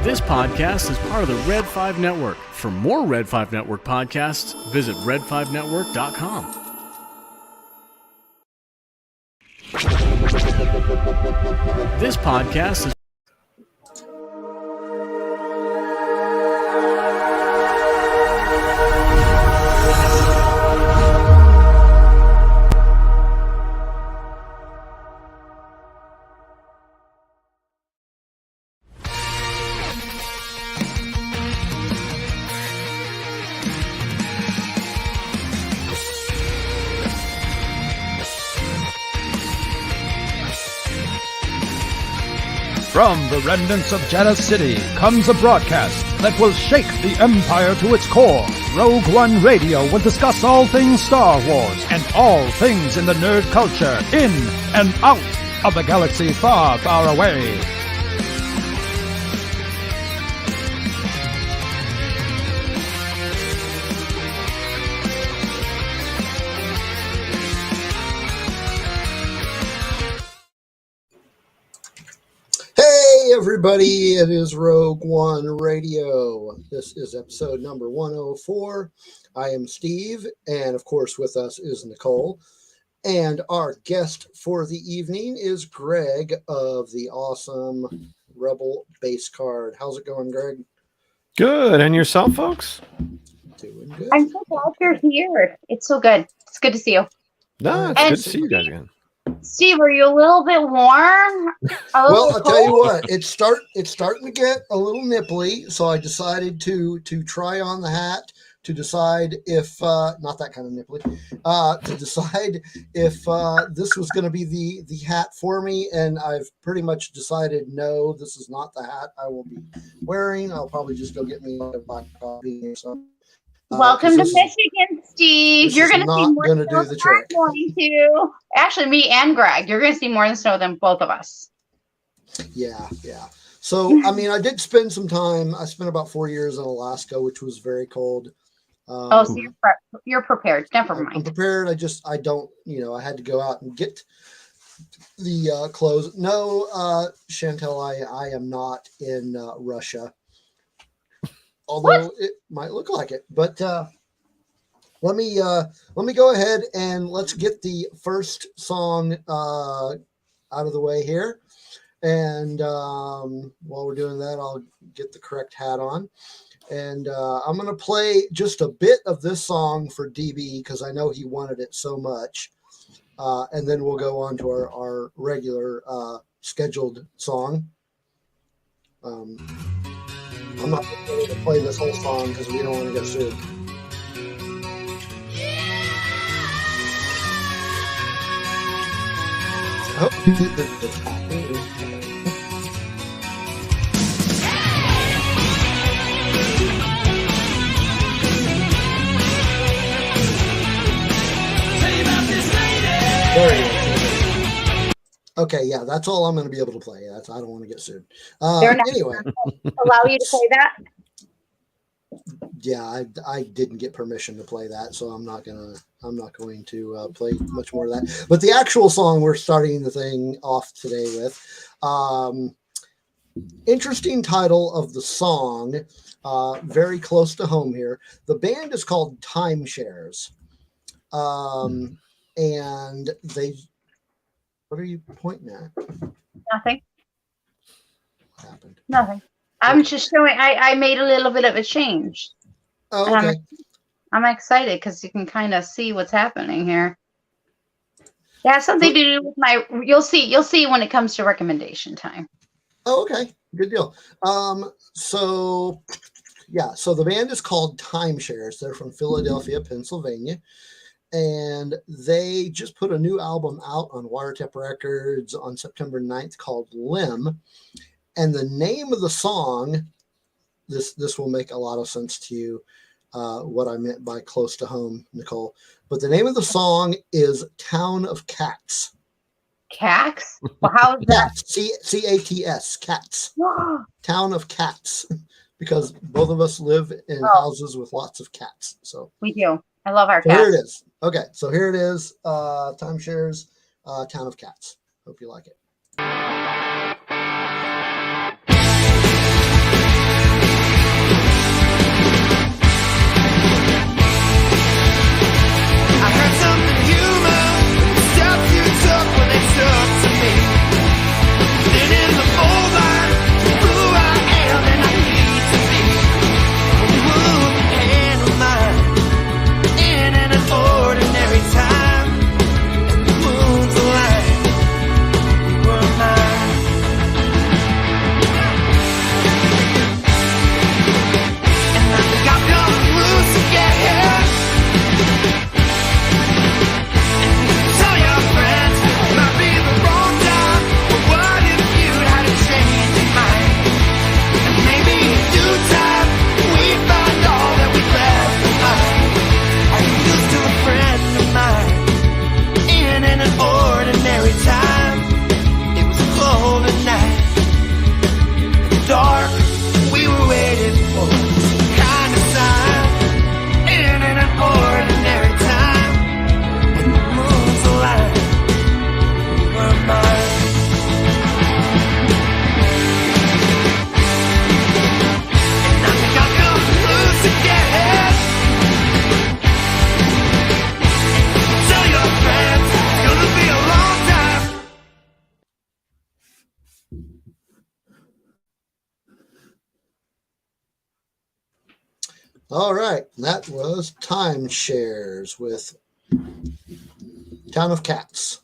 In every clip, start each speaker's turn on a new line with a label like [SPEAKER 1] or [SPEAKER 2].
[SPEAKER 1] This podcast is part of the Red 5 Network. For more Red 5 Network podcasts, visit red5network.com. This podcast is
[SPEAKER 2] From the remnants of Jeddah City comes a broadcast that will shake the Empire to its core. Rogue One Radio will discuss all things Star Wars and all things in the nerd culture, in and out of the galaxy far, far away.
[SPEAKER 3] Hey everybody, it is Rogue One Radio. This is episode number 104. I am Steve, and of course with us is Nicole. And our guest for the evening is Greg of the awesome Rebel Base Card. How's it going, Greg?
[SPEAKER 4] Good. And yourself, folks?
[SPEAKER 3] Doing good.
[SPEAKER 5] I'm so glad you're here. It's so good. It's good to see you.
[SPEAKER 4] No, it's good to see you guys again.
[SPEAKER 5] Steve, are you a little bit warm?
[SPEAKER 3] Well, I'll tell you what, it's starting to get a little nipply, so I decided to try on the hat to decide if not that kind of nipply, to decide if this was going to be the hat for me, and I've pretty much decided no, this is not the hat I will be wearing. I'll probably just go get me a black coffee or something.
[SPEAKER 5] Welcome to Michigan, Steve. You're going to see more snow than I'm going to. Actually, me and Greg, you're going to see more snow than both of us.
[SPEAKER 3] Yeah. So, I mean, I did spend some time. I spent about 4 years in Alaska, which was very cold.
[SPEAKER 5] So you're prepared. Never mind.
[SPEAKER 3] I'm prepared. I don't, I had to go out and get the clothes. No, Chantel, I am not in Russia. Although it might look like it, but let me go ahead and let's get the first song out of the way here. And while we're doing that, I'll get the correct hat on. And I'm going to play just a bit of this song for DB because I know he wanted it so much. And then we'll go on to our regular scheduled song. I'm not going to play this whole song because we don't want to get sued. There he is. Okay, yeah, that's all I'm going to be able to play. I don't want to get sued. Anyway,
[SPEAKER 5] allow you to play that.
[SPEAKER 3] Yeah, I didn't get permission to play that, so I'm not going to play much more of that. But the actual song we're starting the thing off today with, interesting title of the song, very close to home here. The band is called Timeshares, and they. What are you pointing at?
[SPEAKER 5] Nothing.
[SPEAKER 3] What happened?
[SPEAKER 5] Nothing. I'm just showing. I made a little bit of a change.
[SPEAKER 3] Oh, okay.
[SPEAKER 5] I'm excited because you can kind of see what's happening here. It has something to do with my. You'll see when it comes to recommendation time.
[SPEAKER 3] Oh, okay. Good deal. So the band is called Timeshares. They're from Philadelphia, Pennsylvania. And they just put a new album out on Wiretap Records on September 9th called Limb. And the name of the song, this will make a lot of sense to you, what I meant by close to home, Nicole. But the name of the song is Town of Cats.
[SPEAKER 5] Cats? Well, how is that?
[SPEAKER 3] C-A-T-S, Cats. Town of Cats. Because both of us live in houses with lots of cats. So
[SPEAKER 5] we do. I love our cats.
[SPEAKER 3] Here it is. Okay, so here it is. Timeshares, Town of Cats. Hope you like it.
[SPEAKER 6] I heard something human, the steps you took when they took to me. Then in the moonlight, who I am and I need to be. Move your hand of mine, in an ordinary time. And the moon's alive, you were mine. And I think I've come loose again. Tell your friends, might be the wrong time. But what if you had a change in mind? And maybe in due time, we find all that we left behind. Are you used to a friend of mine? In an ordinary time, it was a cold night. In the dark, we were waiting for some kind of sign. In an ordinary time. Moon's alive, you were mine. And I think I'll come loose again. Tell your friends, it's gonna be a long time.
[SPEAKER 3] All right, that was Timeshares with Town of Cats.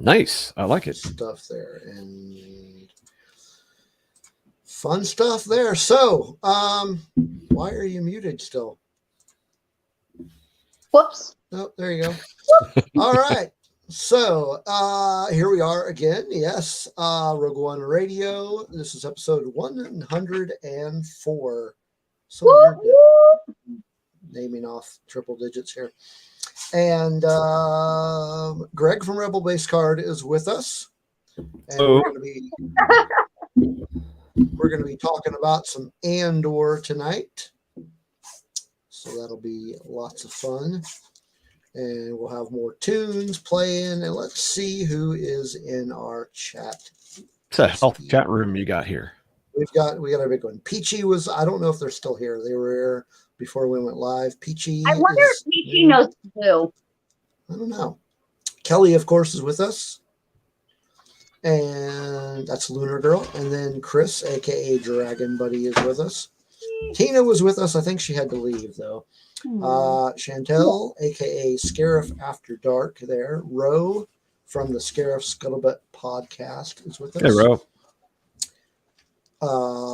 [SPEAKER 4] Nice. I like it.
[SPEAKER 3] Stuff there and fun stuff there. So, why are you muted still?
[SPEAKER 5] Whoops.
[SPEAKER 3] Oh, there you go. All right. So, here we are again. Yes, Rogue One Radio. This is episode 104. So we're naming off triple digits here. And Greg from Rebel Base Card is with us. And we're going to be talking about some Andor tonight. So that'll be lots of fun. And we'll have more tunes playing. And let's see who is in our chat.
[SPEAKER 4] It's a healthy chat room you got here.
[SPEAKER 3] We got a big one. Peachy was, I don't know if they're still here. They were here before we went live. Peachy.
[SPEAKER 5] I wonder if Peachy knows Blue.
[SPEAKER 3] I don't know. Kelly, of course, is with us. And that's Lunar Girl. And then Chris, aka Dragon Buddy, is with us. Tina was with us. I think she had to leave though. Chantel, aka Scarif After Dark there. Ro from the Scarif Scuttlebutt podcast is with us.
[SPEAKER 4] Hey, Ro.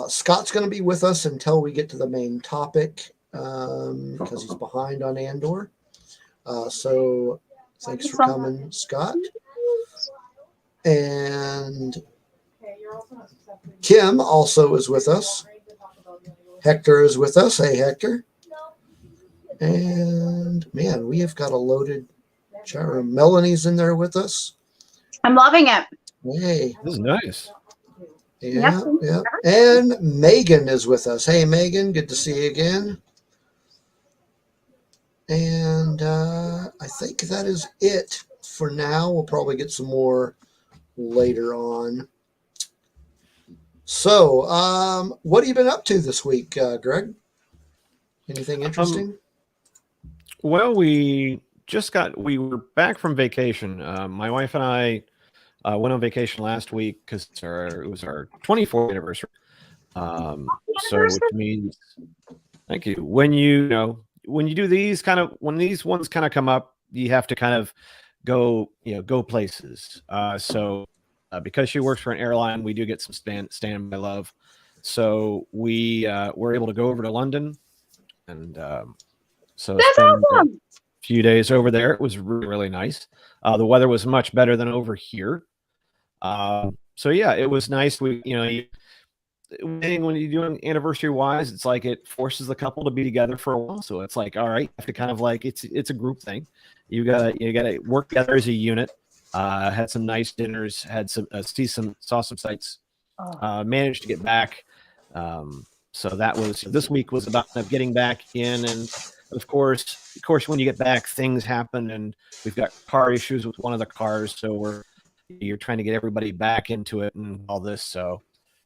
[SPEAKER 3] Scott's going to be with us until we get to the main topic because he's behind on Andor. So thanks for coming, Scott. And Kim also is with us. Hector is with us. Hey, Hector. And man, we have got a loaded chat room. Melanie's in there with us.
[SPEAKER 5] I'm loving it.
[SPEAKER 3] Hey.
[SPEAKER 4] This is nice.
[SPEAKER 3] Yeah. And Megan is with us. Hey, Megan, good to see you again. And I think that is it for now. We'll probably get some more later on. So, what have you been up to this week, Greg? Anything interesting?
[SPEAKER 4] Well, we were back from vacation. My wife and I went on vacation last week because it was our 24th anniversary. So which means, thank you. When you do these when these ones kind of come up, you have to kind of go places. So because she works for an airline, we do get some standby love. So we were able to go over to London, and so
[SPEAKER 5] that's awesome.
[SPEAKER 4] A few days over there. It was really, really nice. The weather was much better than over here. So yeah, it was nice. When you're doing anniversary wise, it's like it forces the couple to be together for a while. So it's like, all right, you have to kind of like it's a group thing. You gotta work together as a unit. Had some nice dinners, had some saw some sights. Managed to get back. So this week was about getting back in, and of course, when you get back, things happen, and we've got car issues with one of the cars, so we're you're trying to get everybody back into it and all this. So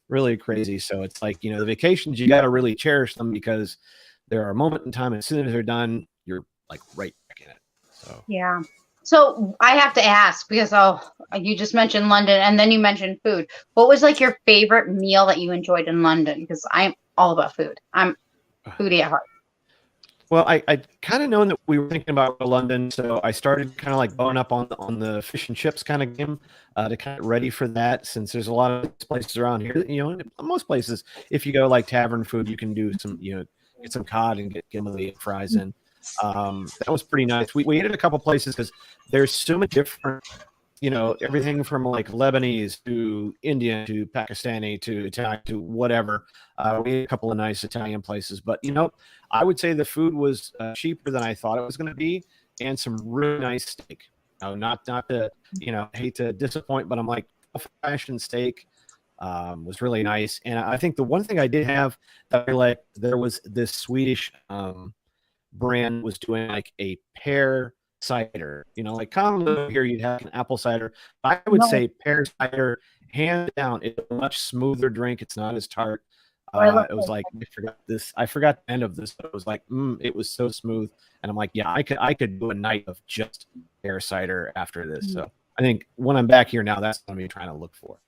[SPEAKER 4] really crazy. So it's like, the vacations, you got to really cherish them because there are a moment in time. As soon as they're done, you're like right back in it. So
[SPEAKER 5] Yeah. So I have to ask because you just mentioned London and then you mentioned food. What was like your favorite meal that you enjoyed in London? Because I'm all about food. I'm foodie at heart.
[SPEAKER 4] well, I kind of known that we were thinking about London, so I started kind of like going up on the fish and chips kind of game to kind of ready for that. Since there's a lot of places around here, most places, if you go like tavern food, you can do some, get some cod and get them the fries in. That was pretty nice. We ate at a couple places because there's so many different, everything from like Lebanese to Indian to Pakistani to Italian to whatever. We ate a couple of nice Italian places, but I would say the food was cheaper than I thought it was going to be, and some really nice steak. Not to hate to disappoint, but I'm like old-fashioned steak was really nice. And I think the one thing I did have that I like, there was this Swedish brand was doing like a pear cider. Like commonly here you'd have an apple cider. I would say pear cider, hands down, it's a much smoother drink. It's not as tart. It was like I forgot the end of this, but it was like it was so smooth, and I'm like, yeah, I could do a night of just pear cider after this. So I think when I'm back here now, that's what I'm trying to look for.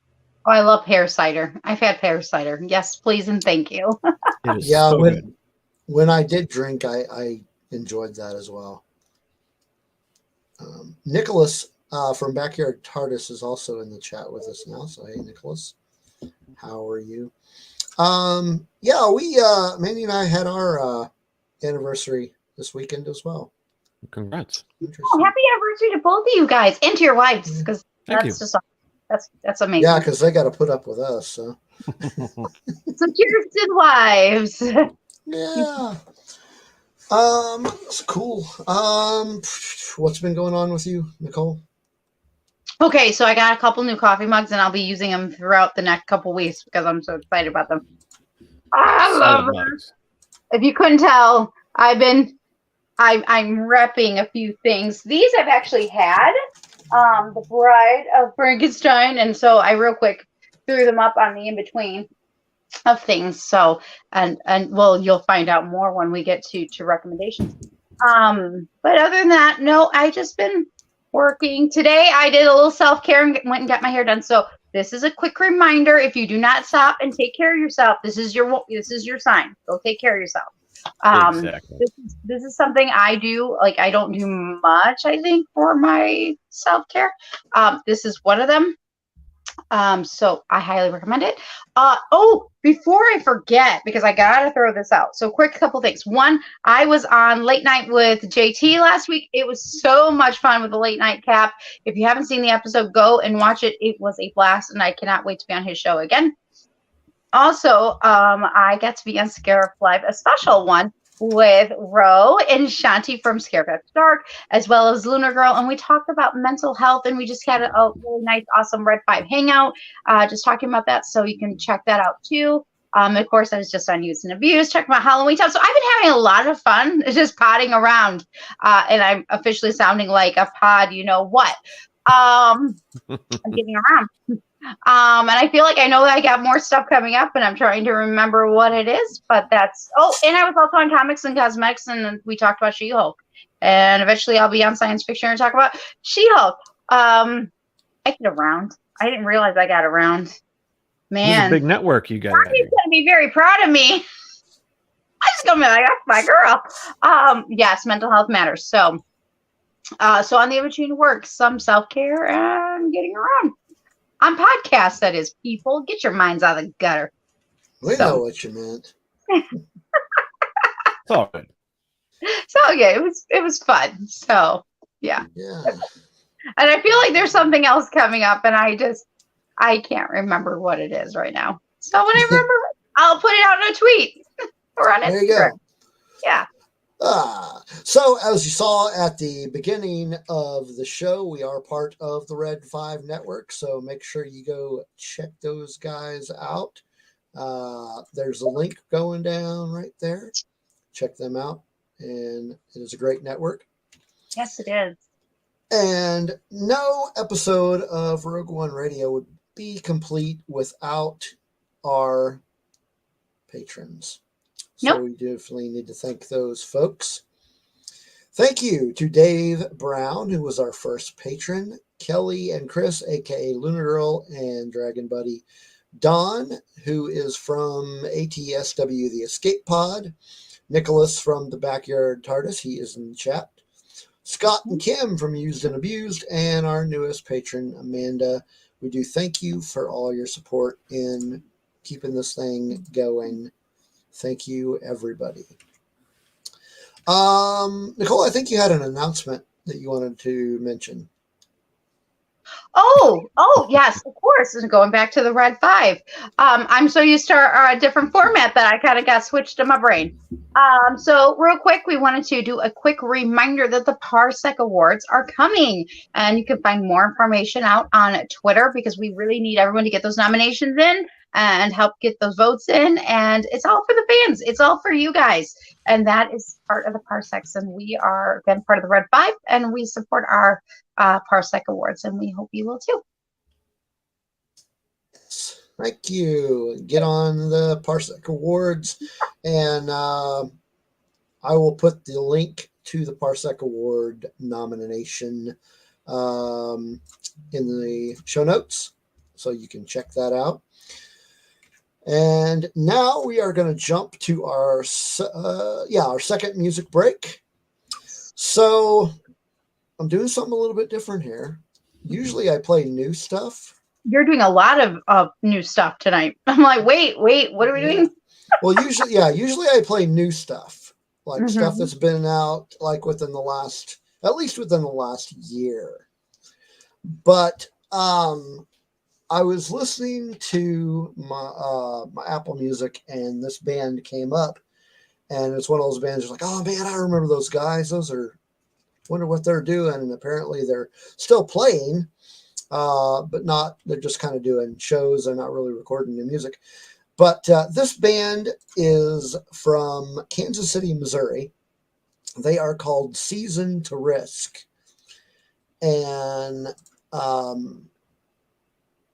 [SPEAKER 5] Oh, I love pear cider. I've had pear cider. Yes, please and thank you.
[SPEAKER 4] It is
[SPEAKER 3] Yeah,
[SPEAKER 4] so good.
[SPEAKER 3] when I did drink, I enjoyed that as well. Nicholas from Backyard TARDIS is also in the chat with us now. So hey, Nicholas, how are you? Yeah, we Mandy and I had our anniversary this weekend as well.
[SPEAKER 4] Congrats!
[SPEAKER 5] Oh, happy anniversary to both of you guys and to your wives, because that's just that's amazing.
[SPEAKER 3] Yeah, because they got to put up with us. So,
[SPEAKER 5] so cheers to the wives.
[SPEAKER 3] Yeah. It's cool. What's been going on with you, Nicole?
[SPEAKER 5] Okay, so I got a couple new coffee mugs, and I'll be using them throughout the next couple weeks because I'm so excited about them. I love them. If you couldn't tell, I'm repping a few things. These I've actually had. The Bride of Frankenstein, and so I real quick threw them up on the in between of things. So and well, you'll find out more when we get to recommendations. But other than that, no, I just been working. Today I did a little self-care and went and got my hair done. So this is a quick reminder: if you do not stop and take care of yourself, this is your sign. Go take care of yourself.
[SPEAKER 4] Exactly.
[SPEAKER 5] This is something I do. Like, I don't do much, I think, for my self-care. This is one of them. So I highly recommend it. Before I forget, because I gotta throw this out. So quick couple things. One, I was on Late Night with JT last week. It was so much fun with the Late Night Cap. If you haven't seen the episode, go and watch it. It was a blast, and I cannot wait to be on his show again. Also, I got to be on Scare Live, a special one with Ro and Shanti from Scare After Dark, as well as Lunar Girl, and we talked about mental health, and we just had a really nice, awesome Red 5 hangout, just talking about that, so you can check that out too. Of course, I was just on Use and Abuse, check my Halloween stuff. So I've been having a lot of fun just podding around, and I'm officially sounding like a pod, you know what. I'm getting around. And I feel like I know that I got more stuff coming up, and I'm trying to remember what it is, but that's, and I was also on Comics and Cosmetics, and we talked about She-Hulk, and eventually I'll be on Science Fiction and talk about She-Hulk. I get around. I didn't realize I got around. Man.
[SPEAKER 4] This is a big network you got.
[SPEAKER 5] He's going to be very proud of me. I'm just going to be like, that's my girl. Yes, mental health matters. So on the in-between work, some self-care and getting around. On podcasts, that is, people. Get your minds out of the gutter.
[SPEAKER 3] We know what you meant.
[SPEAKER 4] It's all good.
[SPEAKER 5] So yeah, it was fun. So yeah.
[SPEAKER 3] Yeah.
[SPEAKER 5] And I feel like there's something else coming up, and I can't remember what it is right now. So when I remember, I'll put it out in a tweet or on Instagram.
[SPEAKER 3] There you go.
[SPEAKER 5] Yeah.
[SPEAKER 3] So as you saw at the beginning of the show, we are part of the Red 5 network. So make sure you go check those guys out. There's a link going down right there. Check them out. And it is a great network.
[SPEAKER 5] Yes, it is.
[SPEAKER 3] And no episode of Rogue One Radio would be complete without our patrons. So
[SPEAKER 5] Nope.
[SPEAKER 3] we definitely need to thank those folks. Thank you to Dave Brown, who was our first patron, Kelly and Chris, aka Luna Girl and Dragon Buddy, Don, who is from ATSW The Escape Pod, Nicholas from the Backyard TARDIS, he is in the chat, Scott and Kim from Used and Abused, and our newest patron, Amanda. We do thank you for all your support in keeping this thing going. Thank you, everybody. Nicole, I think you had an announcement that you wanted to mention.
[SPEAKER 5] Oh, yes, of course. And going back to the Red 5. I'm so used to our different format that I kind of got switched in my brain. So real quick, we wanted to do a quick reminder that the Parsec Awards are coming. And you can find more information out on Twitter because we really need everyone to get those nominations in and help get those votes in. And it's all for the fans. It's all for you guys. And that is part of the Parsecs. And we are, again, part of the Red 5. And we support our Parsec Awards. And we hope you will too.
[SPEAKER 3] Thank you. Get on the Parsec Awards. And I will put the link to the Parsec Award nomination in the show notes. So you can check that out. And now we are going to jump to our second music break. So I'm doing something a little bit different here. Usually I play new stuff.
[SPEAKER 5] You're doing a lot of new stuff tonight. I'm like, wait, what are we doing?
[SPEAKER 3] Well, usually I play new stuff, like stuff that's been out like at least within the last year. But I was listening to my Apple Music, and this band came up, and it's one of those bands. Like, oh man, I remember those guys. Wonder what they're doing. And apparently they're still playing, but not. They're just kind of doing shows. They're not really recording new music. But this band is from Kansas City, Missouri. They are called Season to Risk, and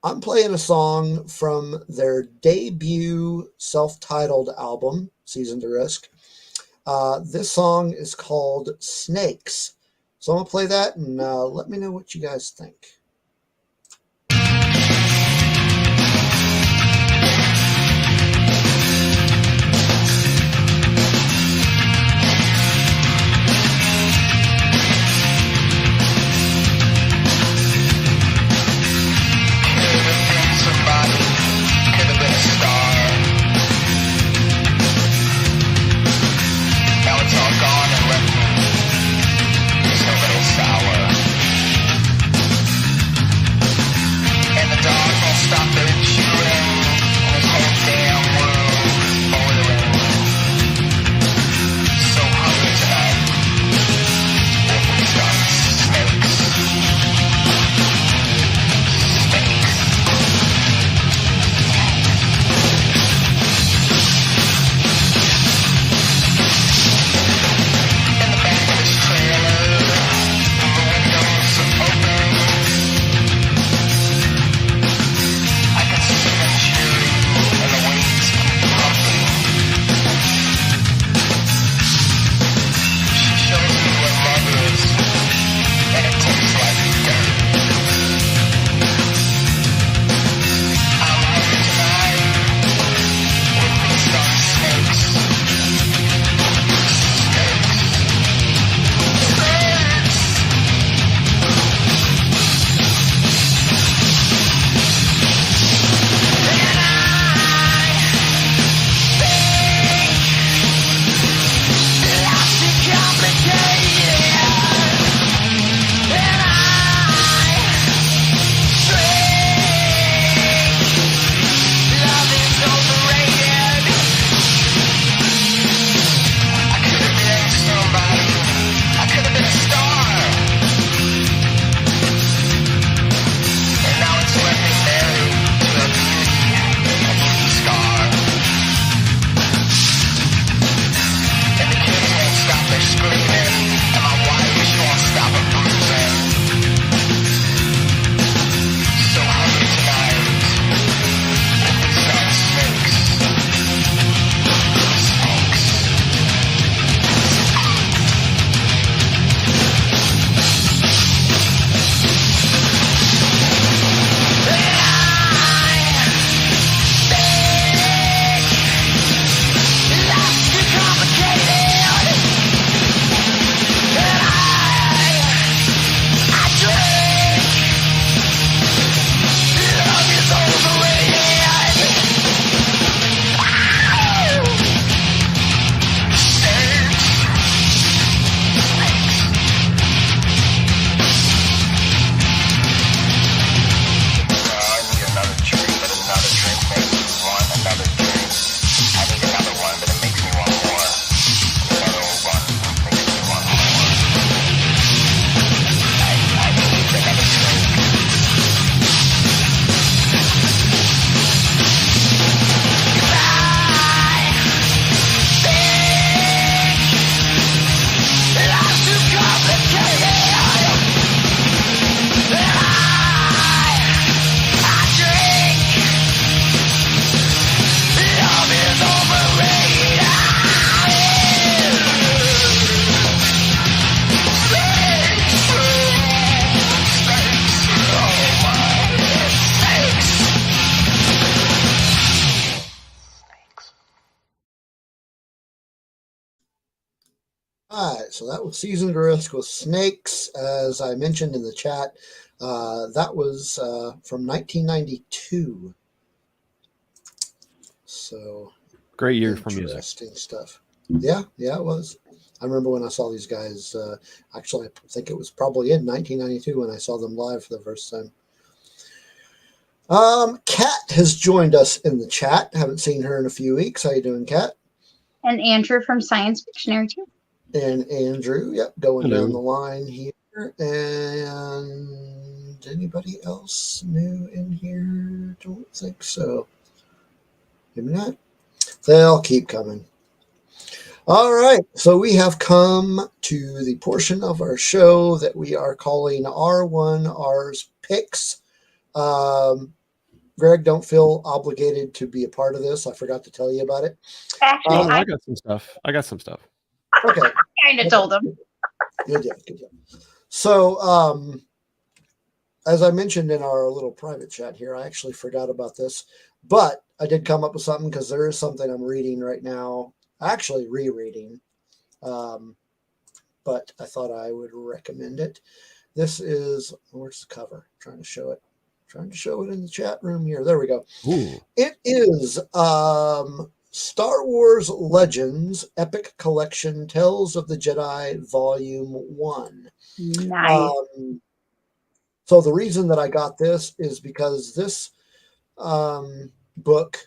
[SPEAKER 3] I'm playing a song from their debut self-titled album, Season to Risk. This song is called Snakes. So I'm going to play that, and let me know what you guys think.
[SPEAKER 6] Gone and left me so little sour.
[SPEAKER 3] All right, so that was Seasoned Risk with Snakes, as I mentioned in the chat. That was from 1992. So
[SPEAKER 4] Great year for music.
[SPEAKER 3] interesting stuff. Yeah, it was. I remember when I saw these guys. Actually, I think it was probably in 1992 when I saw them live for the first time. Kat has joined us in the chat. Haven't seen her in a few weeks. How you doing, Kat?
[SPEAKER 5] And Andrew from Science Dictionary too.
[SPEAKER 3] And Andrew, yep, going
[SPEAKER 4] Hello.
[SPEAKER 3] down the line here. And anybody else new in here? Don't think so. Maybe not. They'll keep coming. All right, so we have come to the portion of our show that we are calling R1R's Picks. Greg, don't feel obligated to be a part of this. I forgot to tell you about it.
[SPEAKER 5] Actually,
[SPEAKER 4] Oh,
[SPEAKER 5] I
[SPEAKER 4] I got some stuff.
[SPEAKER 3] Okay.
[SPEAKER 5] kind of told him.
[SPEAKER 3] Good job. So, as I mentioned in our little private chat here, I actually forgot about this, but I did come up with something because there is something I'm reading right now, actually rereading, but I thought I would recommend it. This is, where's the cover? Trying to show it in the chat room here. There we go.
[SPEAKER 4] Ooh.
[SPEAKER 3] It is Star Wars Legends Epic Collection Tales of the Jedi Volume 1.
[SPEAKER 5] Nice.
[SPEAKER 3] So the reason that I got this is because this book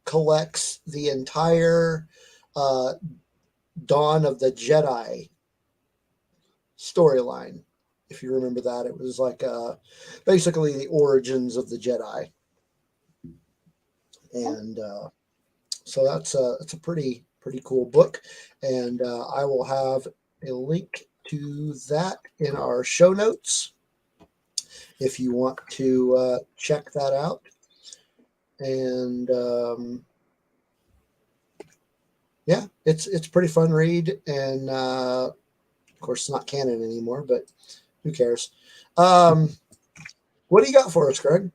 [SPEAKER 3] collects the entire Dawn of the Jedi storyline. If you remember that, it was like basically the origins of the Jedi. And so that's a pretty cool book, and I will have a link to that in our show notes if you want to check that out. And yeah, it's pretty fun read, and of course it's not canon anymore, but who cares? What do you got for us, Greg?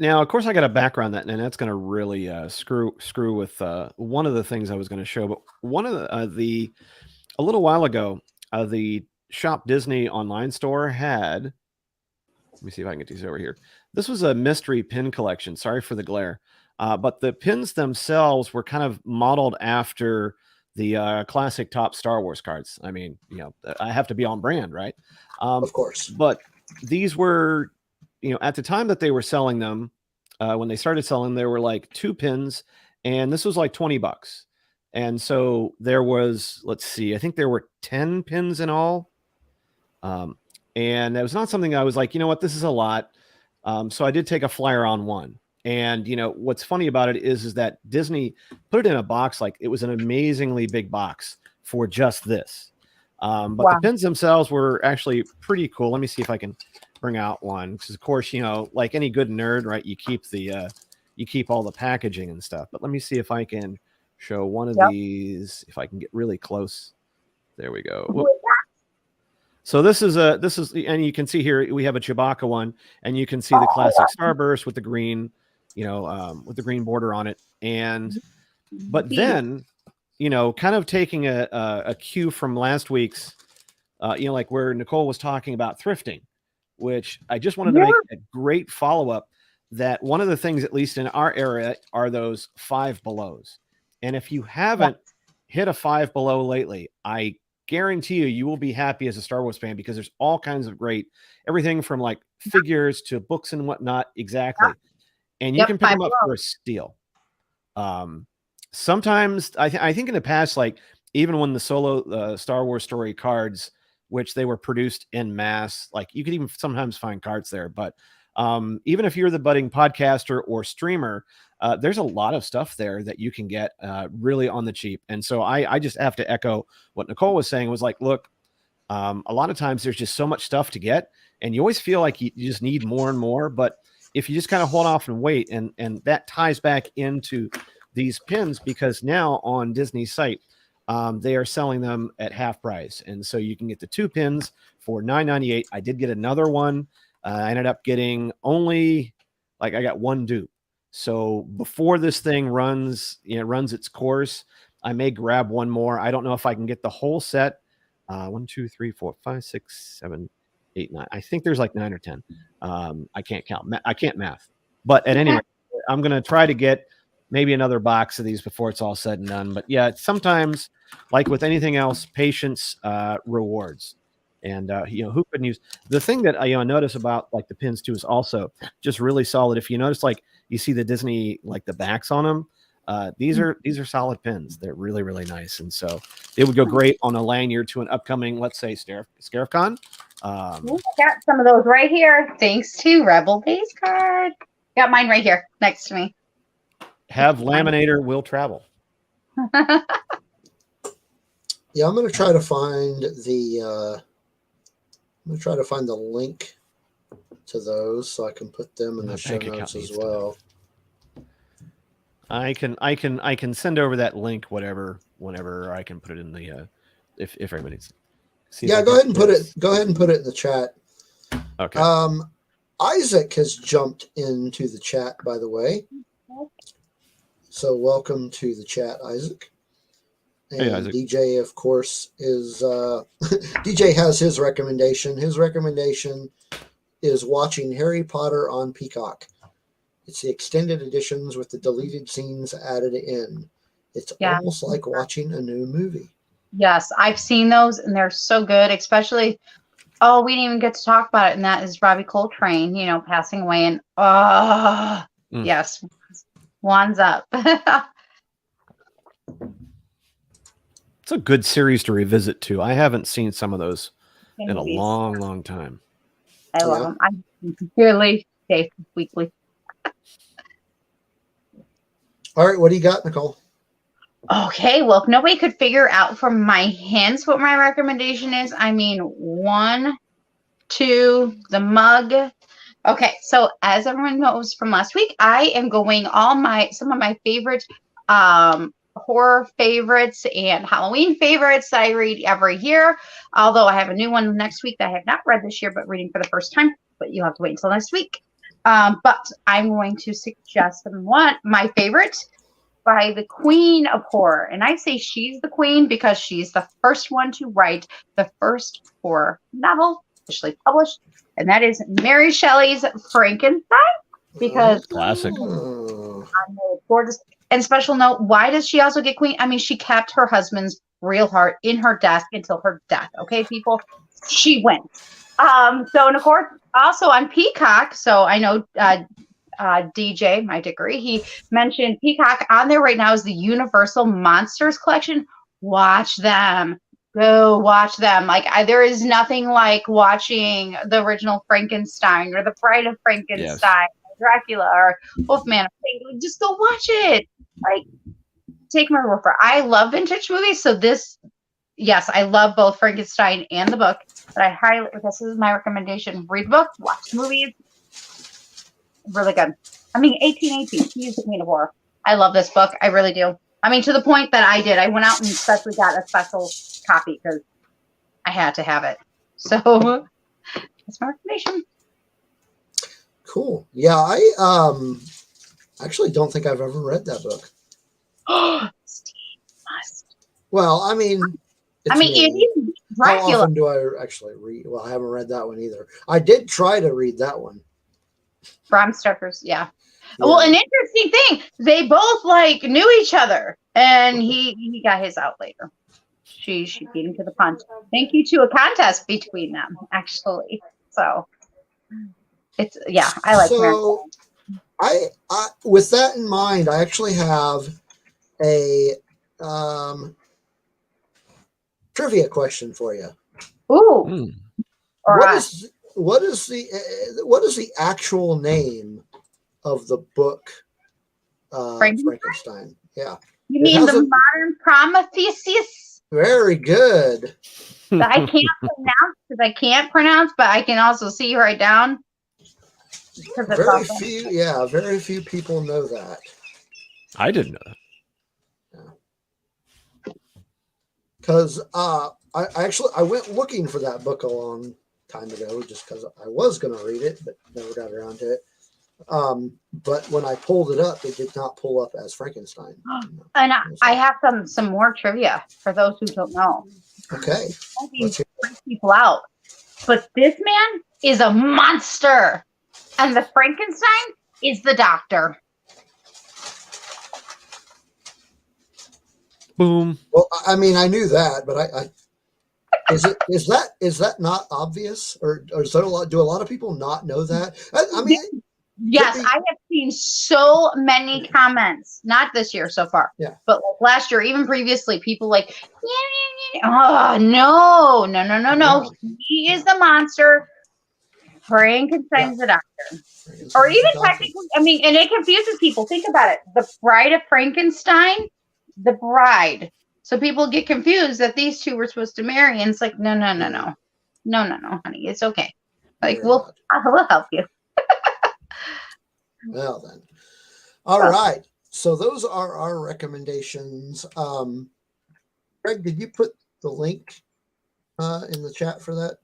[SPEAKER 4] Now, of course, I got a background that, and that's going to really screw with one of the things I was going to show. But one of the a little while ago, the Shop Disney online store had. Let me see if I can get these over here. This was a mystery pin collection. Sorry for the glare, but the pins themselves were kind of modeled after the classic top Star Wars cards. I mean, I have to be on brand, right?
[SPEAKER 3] Of course.
[SPEAKER 4] But these were. At the time that they were selling them, when they started selling, there were like 2 pins, and this was like $20. And so there was, let's see, I think there were 10 pins in all. And it was not something I was like, you know what, this is a lot. So I did take a flyer on one. And, what's funny about it is that Disney put it in a box, like it was an amazingly big box for just this. But the pins themselves were actually pretty cool. Let me see if I can bring out one, because of course, like any good nerd, right, you keep all the packaging and stuff. But let me see if I can show one of these, if I can get really close. There we go. Whoop. So this is and you can see here we have a Chewbacca one, and you can see the classic Starburst with the green, with the green border on it. And but then, kind of taking a cue from last week's, like where Nicole was talking about thrifting, which I just wanted to make a great follow-up, that one of the things, at least in our area, are those Five Belows. And if you haven't hit a Five Below lately, I guarantee you will be happy as a Star Wars fan, because there's all kinds of great, everything from like figures to books and whatnot. Exactly. And you can pick them up for a steal. Sometimes I think in the past, like even when the solo Star Wars story cards, which they were produced in mass, like you could even sometimes find cards there. But even if you're the budding podcaster or streamer, there's a lot of stuff there that you can get really on the cheap. And so I just have to echo what Nicole was saying, was like, look, a lot of times there's just so much stuff to get, and you always feel like you just need more and more. But if you just kind of hold off and wait, and that ties back into these pins, because now on Disney's site, they are selling them at half price. And so you can get the 2 pins for $9.98. I did get another one. I ended up getting only, like, I got 1 dupe. So before this thing runs its course, I may grab one more. I don't know if I can get the whole set. 1, 2, 3, 4, 5, 6, 7, 8, 9. I think there's like 9 or 10. I can't count. I can't math. But at any rate, I'm going to try to get maybe another box of these before it's all said and done. But yeah, sometimes, like with anything else, patience rewards. And who couldn't use the thing that I notice about like the pins too is also just really solid. If you notice, like you see the Disney, like the backs on them, these are solid pins. They're really, really nice. And so it would go great on a lanyard to an upcoming, let's say, ScarifCon.
[SPEAKER 5] I got some of those right here. Thanks to Rebel Base Card. Got mine right here next to me.
[SPEAKER 4] Have laminator will travel.
[SPEAKER 3] Yeah, I'm gonna try to find the link to those so I can put them in the show notes as well.
[SPEAKER 4] I can send over that link whenever I can put it in the if everybody's
[SPEAKER 3] yeah, go ahead and put it in the chat.
[SPEAKER 4] Okay.
[SPEAKER 3] Isaac has jumped into the chat, by the way. So welcome to the chat, Isaac. And
[SPEAKER 4] hey, Isaac.
[SPEAKER 3] DJ, of course, is DJ has his recommendation. His recommendation is watching Harry Potter on Peacock. It's the extended editions with the deleted scenes added in. It's almost like watching a new movie.
[SPEAKER 5] Yes, I've seen those, and they're so good, especially, we didn't even get to talk about it, and that is Robbie Coltrane, passing away, and, yes, wands up.
[SPEAKER 4] It's a good series to revisit, too. I haven't seen some of those in a long, long time.
[SPEAKER 5] I love them. I barely stay weekly.
[SPEAKER 3] All right, what do you got, Nicole?
[SPEAKER 5] Okay, well, if nobody could figure out from my hints what my recommendation is, 1, 2, the mug. Okay, so as everyone knows from last week, I am going some of my favorite horror favorites and Halloween favorites that I read every year. Although I have a new one next week that I have not read this year, but reading for the first time. But you'll have to wait until next week. But I'm going to suggest my favorite by the Queen of Horror. And I say she's the queen because she's the first one to write the first horror novel officially published. And that is Mary Shelley's Frankenstein. Because
[SPEAKER 4] classic.
[SPEAKER 5] Gorgeous. And special note, why does she also get queen? She kept her husband's real heart in her desk until her death. Okay, people? She went. So, and of course, also on Peacock, so I know DJ, my degree, he mentioned Peacock. On there right now is the Universal Monsters Collection. Watch them. Go watch them. There is nothing like watching the original Frankenstein or the Bride of Frankenstein, Dracula, or Wolfman. Just go watch it. Take my word for it. I love vintage movies, so yes, I love both Frankenstein and the book. But this is my recommendation. Read the book, watch the movies. Really good. 1818. She's the Queen of Horror. I love this book. I really do. To the point that I went out and especially got a special copy because I had to have it. So that's my recommendation.
[SPEAKER 3] Cool. Yeah, I actually don't think I've ever read that book.
[SPEAKER 5] Steve must.
[SPEAKER 3] Well,
[SPEAKER 5] Dracula.
[SPEAKER 3] How often do I actually read? Well, I haven't read that one either. I did try to read that one.
[SPEAKER 5] Bram Stoker's, yeah. Well, an interesting thing, they both knew each other, and he got his out later. She beat him to the punch. Thank you to a contest between them, actually. So it's I like.
[SPEAKER 3] So I with that in mind, I actually have a trivia question for you.
[SPEAKER 5] Ooh.
[SPEAKER 3] What is the actual name of the book Frankenstein? Yeah.
[SPEAKER 5] You mean the modern Prometheus?
[SPEAKER 3] Very good.
[SPEAKER 5] That I can't pronounce but I can also see right down.
[SPEAKER 3] Very few people know that.
[SPEAKER 4] I didn't know that.
[SPEAKER 3] Because I went looking for that book a long time ago just because I was going to read it, but never got around to it. But when I pulled it up, it did not pull up as Frankenstein.
[SPEAKER 5] And I have some more trivia for those who don't know.
[SPEAKER 3] Okay. Let's hear
[SPEAKER 5] Freak people out. But this man is a monster. And the Frankenstein is the doctor.
[SPEAKER 4] Boom.
[SPEAKER 3] Well, I mean, I knew that, but is that not obvious, or is there do a lot of people not know that? I mean,
[SPEAKER 5] yes, I have seen so many comments, not this year so far, but like last year, even previously, people like, oh no, he is the monster. Frankenstein's the doctor. Or even technically, I mean, and it confuses people. Think about it. The Bride of Frankenstein, the bride. So people get confused that these two were supposed to marry, and it's like, no, honey, it's okay. Like, we'll help you.
[SPEAKER 3] Well then, all right. So those are our recommendations. Greg, did you put the link in the chat for that?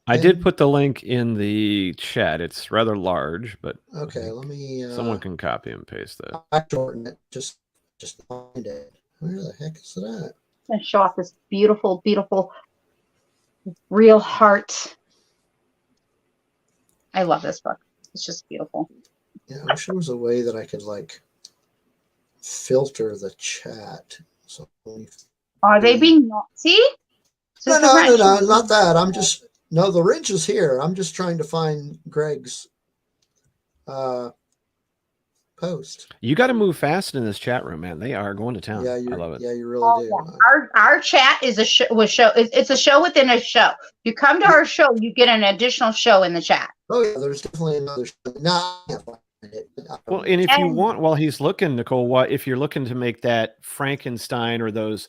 [SPEAKER 4] I did put the link in the chat. It's rather large, but
[SPEAKER 3] okay. Let me.
[SPEAKER 4] Someone can copy and paste that.
[SPEAKER 3] I shorten it. Just find it. Where the heck is it at?
[SPEAKER 5] And show off this beautiful, beautiful, real heart. I love this book. It's just beautiful.
[SPEAKER 3] Yeah, I wish there was a way that I could like filter the chat. So
[SPEAKER 5] are they being naughty?
[SPEAKER 3] No, not that. I'm just the ridge is here. I'm just trying to find Greg's post.
[SPEAKER 4] You got to move fast in this chat room, man. They are going to town.
[SPEAKER 3] Yeah,
[SPEAKER 4] I love it.
[SPEAKER 3] Yeah, you really do.
[SPEAKER 5] Yeah. Our chat is a show. It's a show within a show. You come to our show, you get an additional show in the chat.
[SPEAKER 3] Oh yeah, there's definitely another show. No, I can't find it.
[SPEAKER 4] Well, and if you want, while he's looking, Nicole, if you're looking to make that Frankenstein or those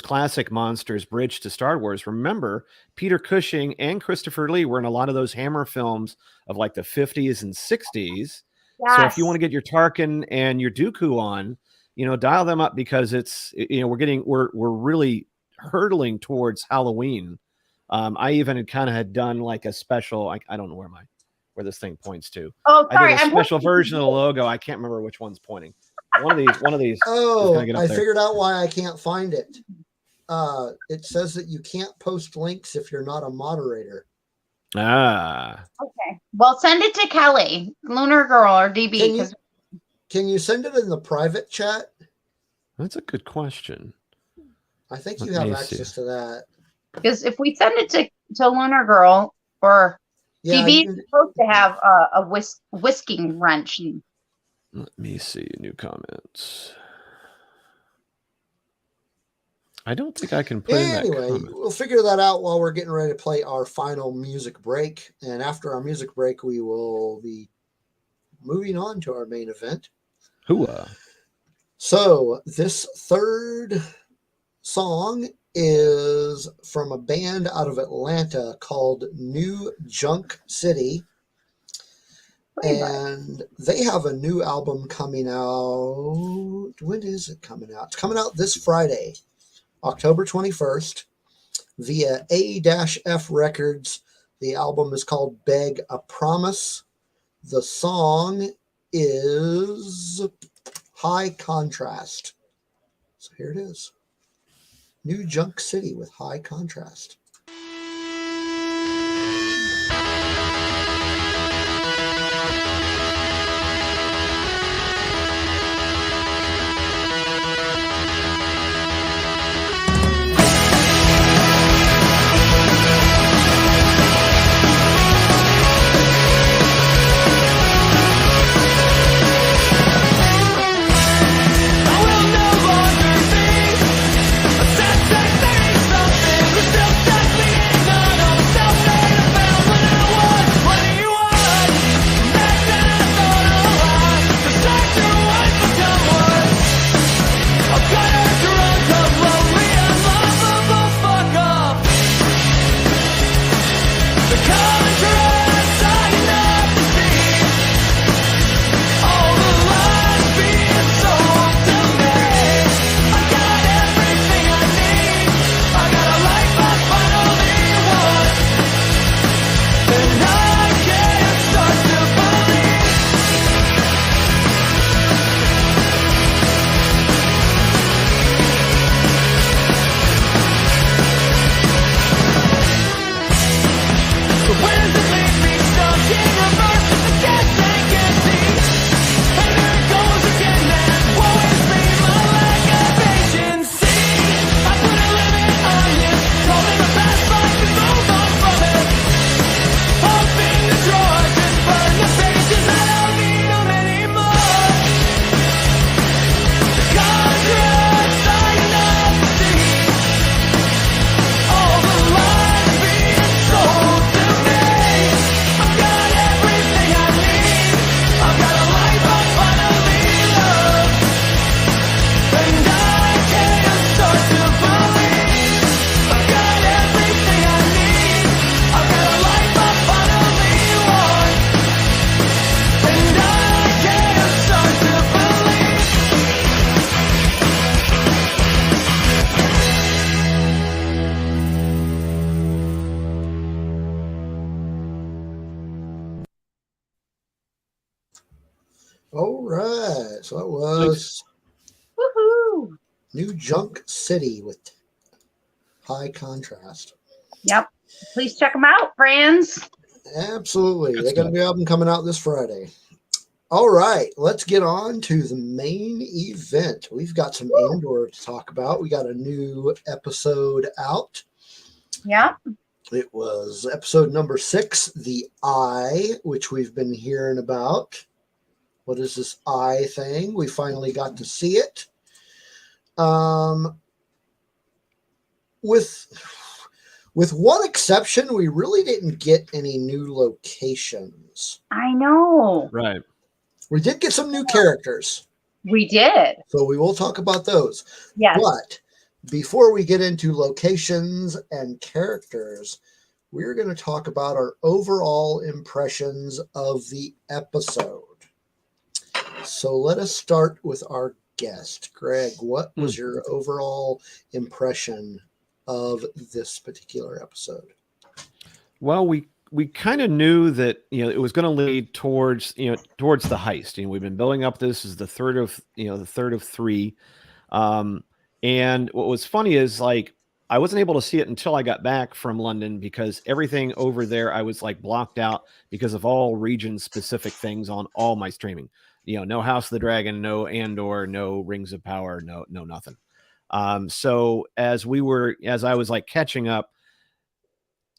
[SPEAKER 4] classic monsters bridge to Star Wars, remember Peter Cushing and Christopher Lee were in a lot of those Hammer films of like the 50s and 60s. Yes. So if you want to get your Tarkin and your Dooku on, dial them up, because it's, we're really hurtling towards Halloween. I even had done like a special, I don't know where this thing points to.
[SPEAKER 5] Oh, sorry.
[SPEAKER 4] I did a special version of the logo. I can't remember which one's pointing. One of these.
[SPEAKER 3] Oh, I figured out why I can't find it. It says that you can't post links if you're not a moderator.
[SPEAKER 4] Ah.
[SPEAKER 5] Okay. Well, send it to Kelly, Lunar Girl, or DB.
[SPEAKER 3] Can you send it in the private chat?
[SPEAKER 4] That's a good question.
[SPEAKER 3] I think you have access to that.
[SPEAKER 5] Because if we send it to Lunar Girl or DB, is supposed to have a whisking wrench.
[SPEAKER 4] Let me see new comments. I don't think I can put in that comment.
[SPEAKER 3] We'll figure that out while we're getting ready to play our final music break. And after our music break, we will be moving on to our main event.
[SPEAKER 4] Hooah.
[SPEAKER 3] So this third song is from a band out of Atlanta called New Junk City. And they have a new album coming out. When is it coming out? It's coming out this Friday, October 21st, via A-F Records. The album is called Beg a Promise. The song is High Contrast. So here it is. New Junk City with High Contrast.
[SPEAKER 6] I will no longer be a sad, sad, 30-something who still
[SPEAKER 3] All right. So that was
[SPEAKER 5] Woohoo!
[SPEAKER 3] New Junk City with high contrast.
[SPEAKER 5] Yep. Please check them out, friends.
[SPEAKER 3] Absolutely.
[SPEAKER 4] Good
[SPEAKER 3] They got a
[SPEAKER 4] stuff.
[SPEAKER 3] new album coming out this Friday. All right. Let's get on to the main event. We've got some Andor to talk about. We got a new episode out.
[SPEAKER 5] Yep.
[SPEAKER 3] It was episode number 6, The Eye, which we've been hearing about. What is this eye thing? We finally got to see it. With one exception, we really didn't get any new locations.
[SPEAKER 5] I know.
[SPEAKER 4] Right.
[SPEAKER 3] We did get some new characters,
[SPEAKER 5] We did.
[SPEAKER 3] so we will talk about those.
[SPEAKER 5] Yes.
[SPEAKER 3] But before we get into locations and characters, we're going to talk about our overall impressions of the episode. So let us start with our guest. Greg, what was your overall impression of this particular episode?
[SPEAKER 4] Well, we kind of knew that it was going to lead towards towards the heist. We've been building up. This is the third of 3. And what was funny is like I wasn't able to see it until I got back from London because everything over there I was like blocked out because of all region specific things on all my streaming. No House of the Dragon, no Andor, no Rings of Power, no nothing. So as I was like catching up,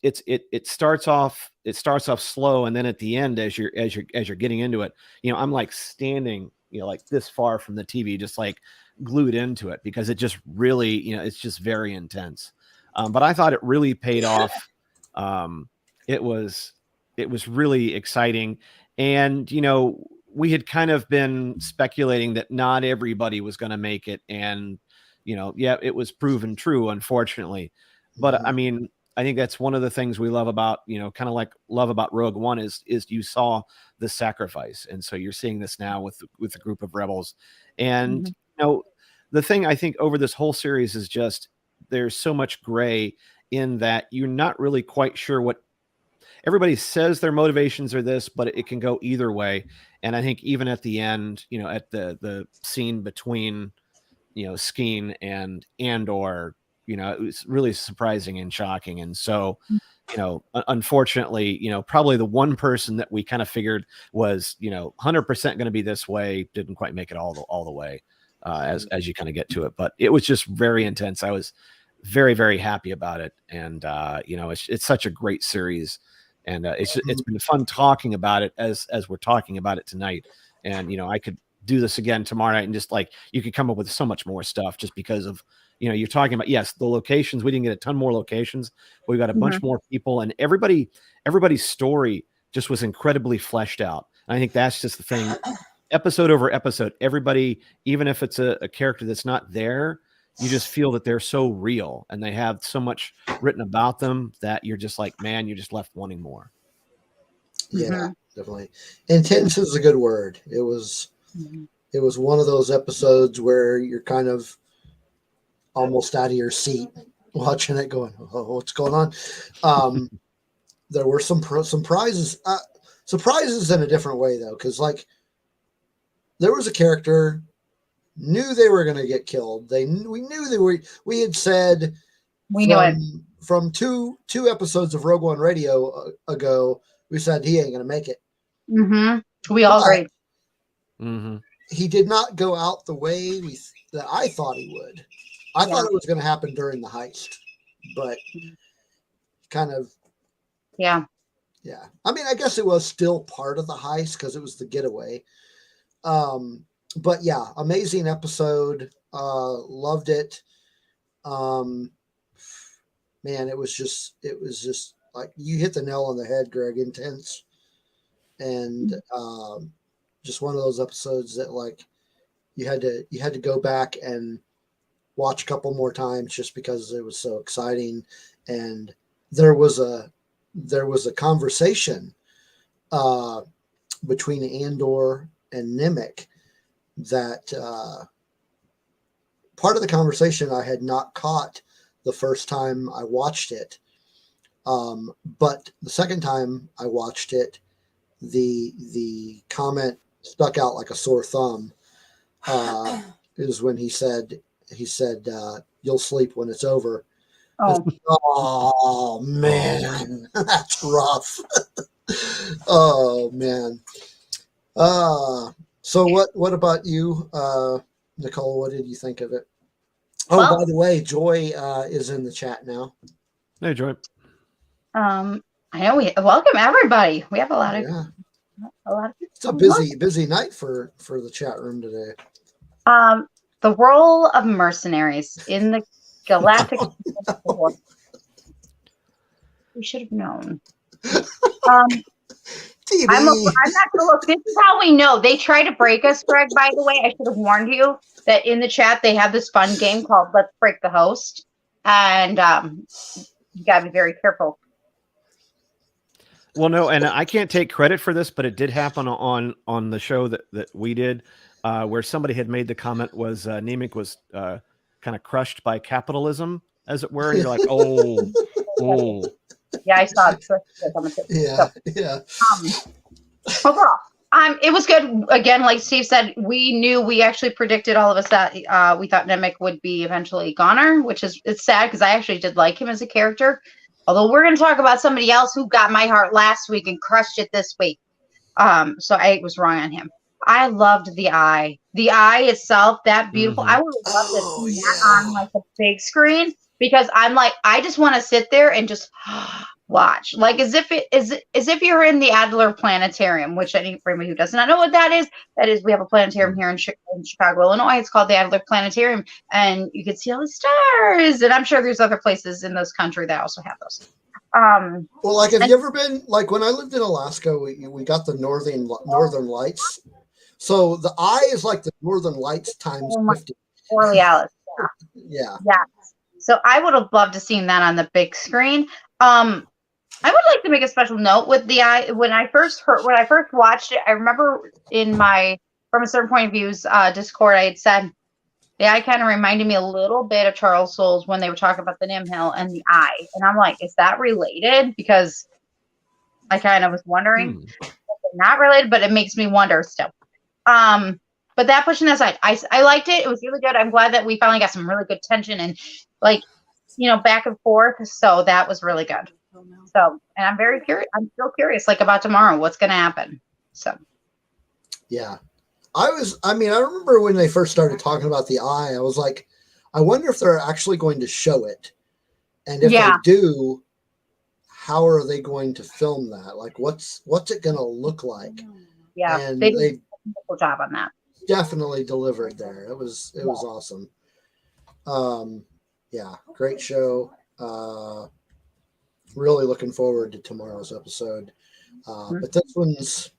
[SPEAKER 4] it starts off slow, and then at the end as you're getting into it, I'm like standing like this far from the TV, just like glued into it because it just really it's just very intense. But I thought it really paid off. It was really exciting, and we had kind of been speculating that not everybody was going to make it, and it was proven true, unfortunately. But I mean, I think that's one of the things we love about, kind of like love about Rogue One is you saw the sacrifice. And so you're seeing this now with the group of rebels. And, the thing I think over this whole series is just there's so much gray in that you're not really quite sure what everybody says their motivations are this, but it can go either way. And I think even at the end, at the scene between, Skeen and Andor, it was really surprising and shocking. And so, unfortunately, probably the one person that we kind of figured was, 100% going to be this way didn't quite make it all the way as you kind of get to it. But it was just very intense. I was very, very happy about it. And, it's such a great series. And it's been fun talking about it as we're talking about it tonight. And, I could do this again tomorrow night and just like you could come up with so much more stuff just because of you're talking about, yes, the locations. We didn't get a ton more locations, but we got a bunch more people, and everybody's story just was incredibly fleshed out. And I think that's just the thing. Episode over episode, everybody, even if it's a character that's not there, you just feel that they're so real and they have so much written about them that you're just like, man, you're just left wanting more.
[SPEAKER 3] Yeah, definitely. Intense is a good word. It was one of those episodes where you're kind of almost out of your seat watching it going, oh, what's going on? There were some surprises in a different way though. Cause like there was a character knew they were going to get killed. We knew we had said from two episodes of Rogue One Radio ago, we said he ain't going to make it.
[SPEAKER 5] We all agree.
[SPEAKER 3] He did not go out the way that I thought he would. I thought it was going to happen during the heist, but kind of.
[SPEAKER 5] Yeah.
[SPEAKER 3] Yeah. I mean, I guess it was still part of the heist because it was the getaway. But yeah, amazing episode. Loved it. Man, it was just like you hit the nail on the head, Greg. Intense. And just one of those episodes that like you had to go back and watch a couple more times just because it was so exciting. And there was a conversation between Andor and Nemik that part of the conversation I had not caught the first time I watched it. But the second time I watched it, the comment stuck out like a sore thumb is when he said, "You'll sleep when it's over."
[SPEAKER 5] Oh,
[SPEAKER 3] Oh man, that's rough. Oh man. So what about you, Nicole? What did you think of it? Oh,
[SPEAKER 5] Well-
[SPEAKER 3] by the way, Joy is in the chat now.
[SPEAKER 4] Hey, Joy.
[SPEAKER 5] I know we welcome everybody. We have a lot of
[SPEAKER 3] Yeah,
[SPEAKER 5] people.
[SPEAKER 3] it's a busy night for the chat room today.
[SPEAKER 5] The role of mercenaries in the Galactic War. We should have known.
[SPEAKER 3] TV.
[SPEAKER 5] I'm not gonna look. This is how we know. They try to break us, Greg, by the way. I should have warned you that in the chat they have this fun game called Let's Break the Host. And you gotta be very careful.
[SPEAKER 4] Well, no, and I can't take credit for this, but it did happen on the show that we did, where somebody had made the comment was Nemik was kind of crushed by capitalism, as it were. And you're like, oh.
[SPEAKER 5] Yeah, I saw it.
[SPEAKER 3] Yeah.
[SPEAKER 5] Overall, it was good. Again, like Steve said, we actually predicted, all of us, that we thought Nemik would be eventually goner, which it's sad because I actually did like him as a character. Although we're going to talk about somebody else who got my heart last week and crushed it this week. So I was wrong on him. I loved the eye. The eye itself, that beautiful. I would love to see that on like a big screen, because I'm like, I just want to sit there and just watch, like as if you're in the Adler Planetarium, which anybody who does not know what that is we have a planetarium here in Chicago, Illinois. It's called the Adler Planetarium, and you can see all the stars. And I'm sure there's other places in this country that also have those.
[SPEAKER 3] Well, like, have you ever been, like, when I lived in Alaska, we got the northern lights. So the eye is like the northern lights times 50.
[SPEAKER 5] Borealis.
[SPEAKER 3] Yeah.
[SPEAKER 5] So I would have loved to seen that on the big screen. I would like to make a special note with the eye. When I first watched it, I remember from a certain point of view's Discord, I had said the eye kind of reminded me a little bit of Charles Soule's when they were talking about the Nimhill and the eye. And I'm like, is that related? Because I kind of was wondering. Not related, but it makes me wonder still. But that pushing aside, I liked it. It was really good. I'm glad that we finally got some really good tension and, like, back and forth. So that was really good. So, and I'm very curious. I'm still curious, like, about tomorrow, what's going to happen. So,
[SPEAKER 3] yeah. I remember when they first started talking about the eye, I was like, I wonder if they're actually going to show it. And if they do, how are they going to film that? Like, what's it going to look like?
[SPEAKER 5] Yeah.
[SPEAKER 3] And
[SPEAKER 5] they did a wonderful job on that.
[SPEAKER 3] Definitely delivered there. It was awesome. Yeah, great show. Really looking forward to tomorrow's episode. But this one's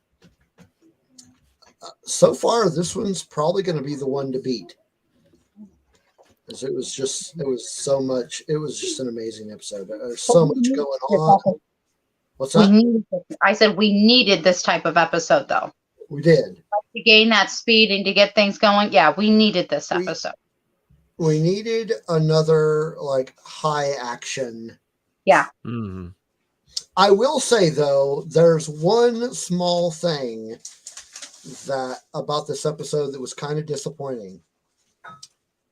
[SPEAKER 3] so far, this one's probably going to be the one to beat. Because it was just an amazing episode. There's so much going on. What's that?
[SPEAKER 5] I said we needed this type of episode, though.
[SPEAKER 3] We did.
[SPEAKER 5] To gain that speed and to get things going. Yeah, we needed this episode.
[SPEAKER 3] We needed another, like, high action.
[SPEAKER 5] Yeah.
[SPEAKER 4] Mm-hmm.
[SPEAKER 3] I will say, though, there's one small thing about this episode that was kind of disappointing.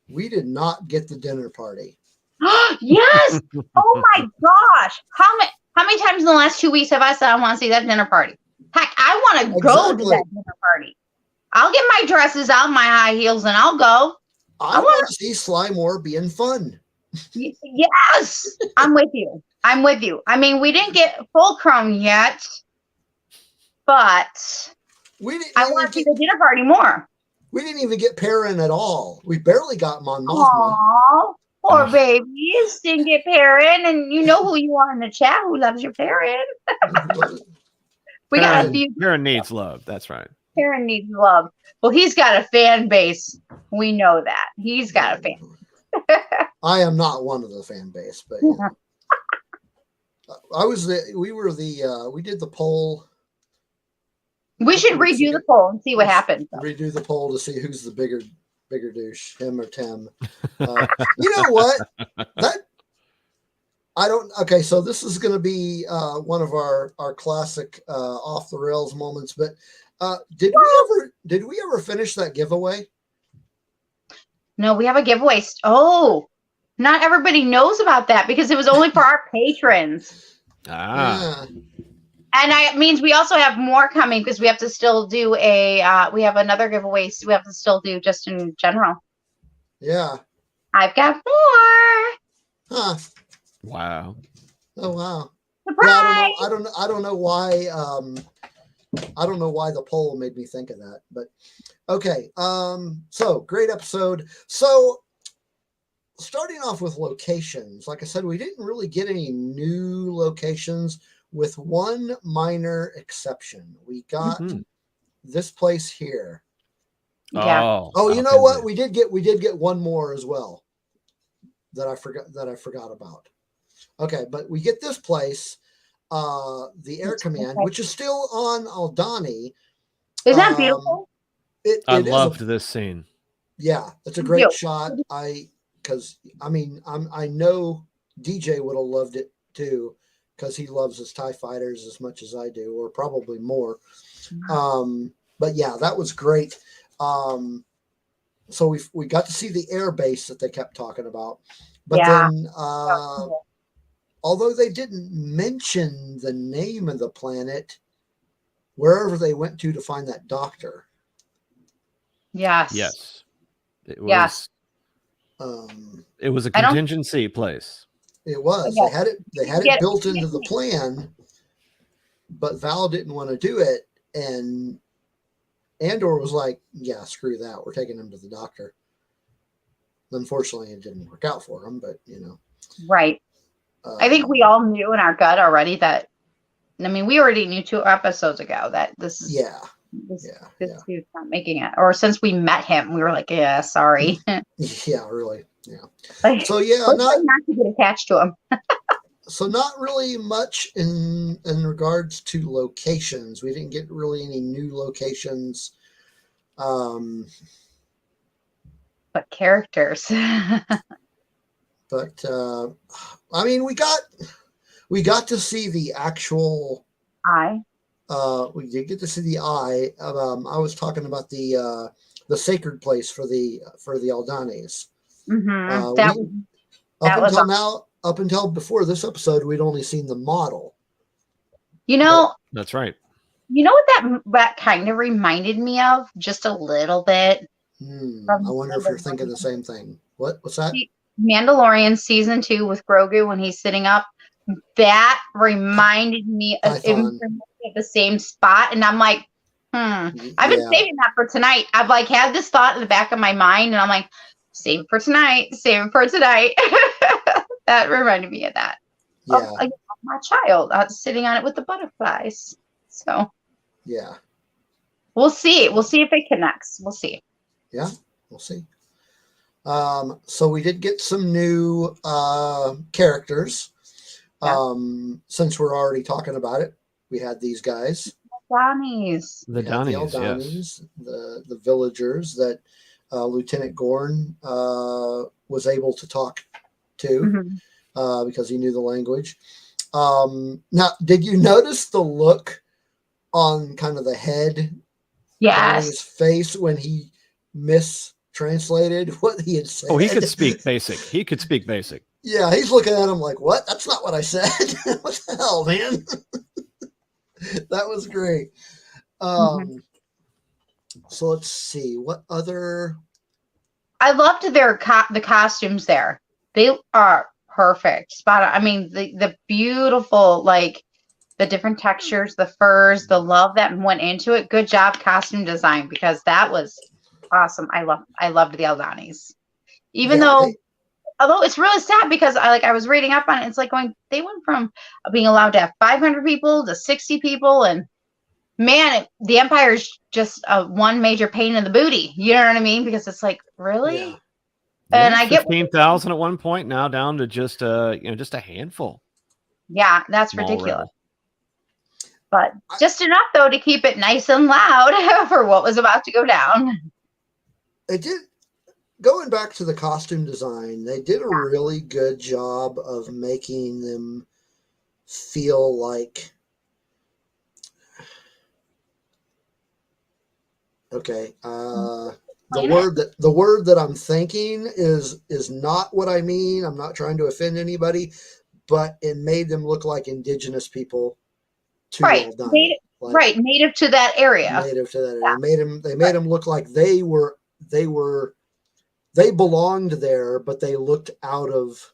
[SPEAKER 3] We did not get the dinner party.
[SPEAKER 5] Yes. Oh my gosh. How many times in the last 2 weeks have I said I want to see that dinner party? Heck, I want to go to that dinner party. I'll get my dresses out, my high heels, and I'll go.
[SPEAKER 3] I want to see Sly Moore being fun.
[SPEAKER 5] Yes, I'm with you. I mean, we didn't get Fulcrum yet, but I want to see the dinner party more.
[SPEAKER 3] We didn't even get Perrin at all. We barely got Mon Mothma.
[SPEAKER 5] Aww, poor babies didn't get Perrin, and you know who you are in the chat who loves your Perrin. Got a few.
[SPEAKER 4] Perrin needs love. That's right.
[SPEAKER 5] Perrin needs love. Well, he's got a fan base. We know that. He's got a fan.
[SPEAKER 3] I am not one of the fan base, but you know. We did the poll.
[SPEAKER 5] We should redo the poll and see what happens.
[SPEAKER 3] Redo the poll to see who's the bigger douche, him or Tim. You know what? Okay, so this is going to be one of our classic off the rails moments, but Did we ever finish that giveaway?
[SPEAKER 5] No, we have a giveaway. Oh, not everybody knows about that because it was only for our patrons.
[SPEAKER 3] Yeah.
[SPEAKER 5] And it means we also have more coming because we have to still do we have another giveaway. So we have to still do just in general.
[SPEAKER 3] Yeah.
[SPEAKER 5] I've got 4.
[SPEAKER 3] Huh.
[SPEAKER 4] Wow.
[SPEAKER 3] Oh wow.
[SPEAKER 5] Surprise!
[SPEAKER 3] Yeah, I don't know why. I don't know why the poll made me think of that, but okay. So great episode. So starting off with locations, like I said, we didn't really get any new locations with one minor exception. We got this place here.
[SPEAKER 5] Yeah.
[SPEAKER 3] Oh, you know what? We did get one more as well that I forgot about. Okay, but we get this place, the Air Command, which is still on Aldani.
[SPEAKER 5] Isn't that beautiful?
[SPEAKER 4] I loved this scene.
[SPEAKER 3] Yeah, it's a great shot. I know DJ would have loved it too, because he loves his TIE fighters as much as I do, or probably more. But yeah, that was great. So we got to see the air base that they kept talking about, but then although they didn't mention the name of the planet, wherever they went to find that doctor.
[SPEAKER 4] Yes. It was. It was a contingency place.
[SPEAKER 3] It was.
[SPEAKER 5] Yeah.
[SPEAKER 3] They had it built into the plan, but Val didn't want to do it, and Andor was like, "Yeah, screw that. We're taking him to the doctor." Unfortunately, it didn't work out for him, but
[SPEAKER 5] Right. I think we all knew in our gut already that. I mean, we already knew 2 episodes ago that this is. This dude's not making it. Or since we met him, we were like, "Yeah, sorry."
[SPEAKER 3] Yeah, really. Yeah.
[SPEAKER 5] Like,
[SPEAKER 3] So yeah,
[SPEAKER 5] not to get attached to him.
[SPEAKER 3] So not really much in regards to locations. We didn't get really any new locations.
[SPEAKER 5] But characters.
[SPEAKER 3] But I mean, we got to see the actual
[SPEAKER 5] eye.
[SPEAKER 3] We did get to see the eye. I was talking about the sacred place for the Aldanis. Up until before this episode, we'd only seen the model.
[SPEAKER 4] That's right.
[SPEAKER 5] You know what that kind of reminded me of? Just a little bit.
[SPEAKER 3] I wonder if you're thinking the same thing. What's that?
[SPEAKER 5] Mandalorian season 2 with Grogu when he's sitting up. That reminded me of the same spot, and I'm like, I've been saving that for tonight. I've like had this thought in the back of my mind, and I'm like, save it for tonight. That reminded me of that.
[SPEAKER 3] Yeah.
[SPEAKER 5] Of my child sitting on it with the butterflies. So
[SPEAKER 3] yeah,
[SPEAKER 5] we'll see. We'll see if it connects. We'll see.
[SPEAKER 3] Yeah, we'll see. So we did get some new characters. Since we're already talking about it, we had these guys.
[SPEAKER 4] The
[SPEAKER 3] Donnies,
[SPEAKER 4] yes.
[SPEAKER 3] The villagers that Lieutenant Gorn was able to talk to because he knew the language. Now, did you notice the look on kind of the head?
[SPEAKER 5] Yes.
[SPEAKER 3] His face when he mistranslated what he had said.
[SPEAKER 4] Oh, he could speak basic.
[SPEAKER 3] Yeah, he's looking at him like, what? That's not what I said. What the hell, man? That was great. So let's see. What other...
[SPEAKER 5] I loved the costumes there. They are perfect. Spot on. I mean, the beautiful, like, the different textures, the furs, the love that went into it. Good job, costume design, because that was awesome. I loved the Aldanis. Although it's really sad because I was reading up on it. It's like they went from being allowed to have 500 people to 60 people. And man, the Empire is just one major pain in the booty. You know what I mean? Because it's like, really?
[SPEAKER 3] Yeah.
[SPEAKER 5] And I get
[SPEAKER 4] 15,000 at one point, now down to just a handful.
[SPEAKER 5] Yeah, that's
[SPEAKER 4] Small
[SPEAKER 5] ridiculous.
[SPEAKER 4] rebel.
[SPEAKER 5] But just enough though to keep it nice and loud for what was about to go down.
[SPEAKER 3] It did. Going back to the costume design, they did a really good job of making them feel like Okay. The
[SPEAKER 5] Planet?
[SPEAKER 3] word that I'm thinking is not what I mean. I'm not trying to offend anybody, but it made them look like indigenous people to
[SPEAKER 5] Right.
[SPEAKER 3] Aldani, like
[SPEAKER 5] Right. Native to that area.
[SPEAKER 3] native to that area.
[SPEAKER 5] Yeah.
[SPEAKER 3] They made them look like they belonged there, but they looked out of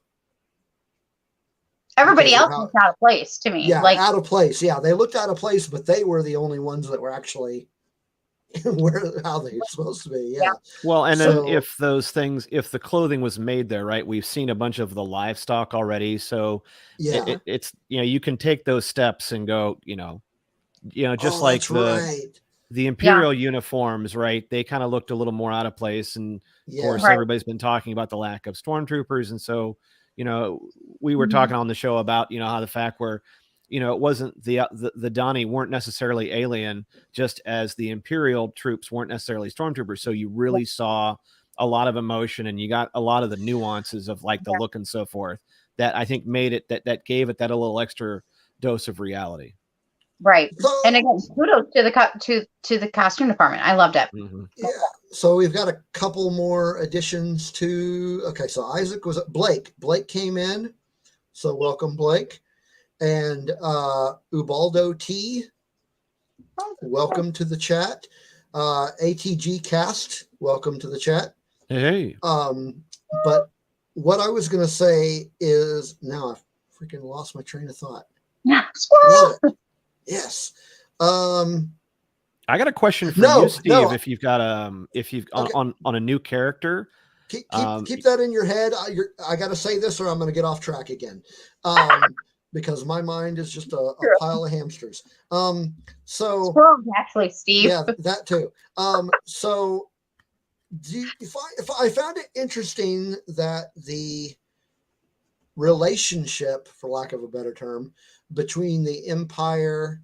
[SPEAKER 5] Everybody
[SPEAKER 3] because of
[SPEAKER 5] else
[SPEAKER 3] how
[SPEAKER 5] is out of place to me.
[SPEAKER 3] yeah,
[SPEAKER 5] Like,
[SPEAKER 3] out of place. Yeah, they looked out of place, but they were the only ones that were actually how they were supposed to be. Yeah.
[SPEAKER 4] Well, and then
[SPEAKER 3] So
[SPEAKER 4] if the clothing was made there, right? We've seen a bunch of the livestock already, so
[SPEAKER 3] yeah.
[SPEAKER 4] it's you can take those steps and go, just
[SPEAKER 3] Oh,
[SPEAKER 4] like
[SPEAKER 3] that's right.
[SPEAKER 4] the
[SPEAKER 5] yeah.
[SPEAKER 4] imperial uniforms, right? They kind of looked a little more out of place, and of
[SPEAKER 3] Yeah.
[SPEAKER 4] course,
[SPEAKER 5] Right.
[SPEAKER 4] everybody's been talking about the lack of stormtroopers, and so we were
[SPEAKER 5] Mhm.
[SPEAKER 4] talking on the show about how the fact where it wasn't the Donnie weren't necessarily alien, just as the imperial troops weren't necessarily stormtroopers. So you really saw a lot of emotion, and you got a lot of the nuances of like the look and so forth that I think made it that gave it that a little extra dose of reality.
[SPEAKER 5] Right.
[SPEAKER 3] So
[SPEAKER 5] And again, kudos to the costume department. I loved it.
[SPEAKER 4] Mm-hmm.
[SPEAKER 3] yeah. So we've got a couple more additions to. Okay, so Isaac was Blake. Blake came in, so welcome Blake, and Ubaldo T. Welcome to the chat. ATG Cast. Welcome to the chat.
[SPEAKER 4] Hey.
[SPEAKER 3] But what I was gonna say is now I've freaking lost my train of thought.
[SPEAKER 5] Squirrel.
[SPEAKER 3] Love it. Yes.
[SPEAKER 4] I got a question for
[SPEAKER 3] No,
[SPEAKER 4] you, Steve.
[SPEAKER 3] no.
[SPEAKER 4] If you've got if you've
[SPEAKER 3] Okay.
[SPEAKER 4] on a new character,
[SPEAKER 3] Keep that in your head. I got to say this, or I'm going to get off track again, because my mind is just a pile of hamsters. So
[SPEAKER 5] Squirrel, actually, Steve.
[SPEAKER 3] yeah, that too. So if I found it interesting that the relationship, for lack of a better term, between the Empire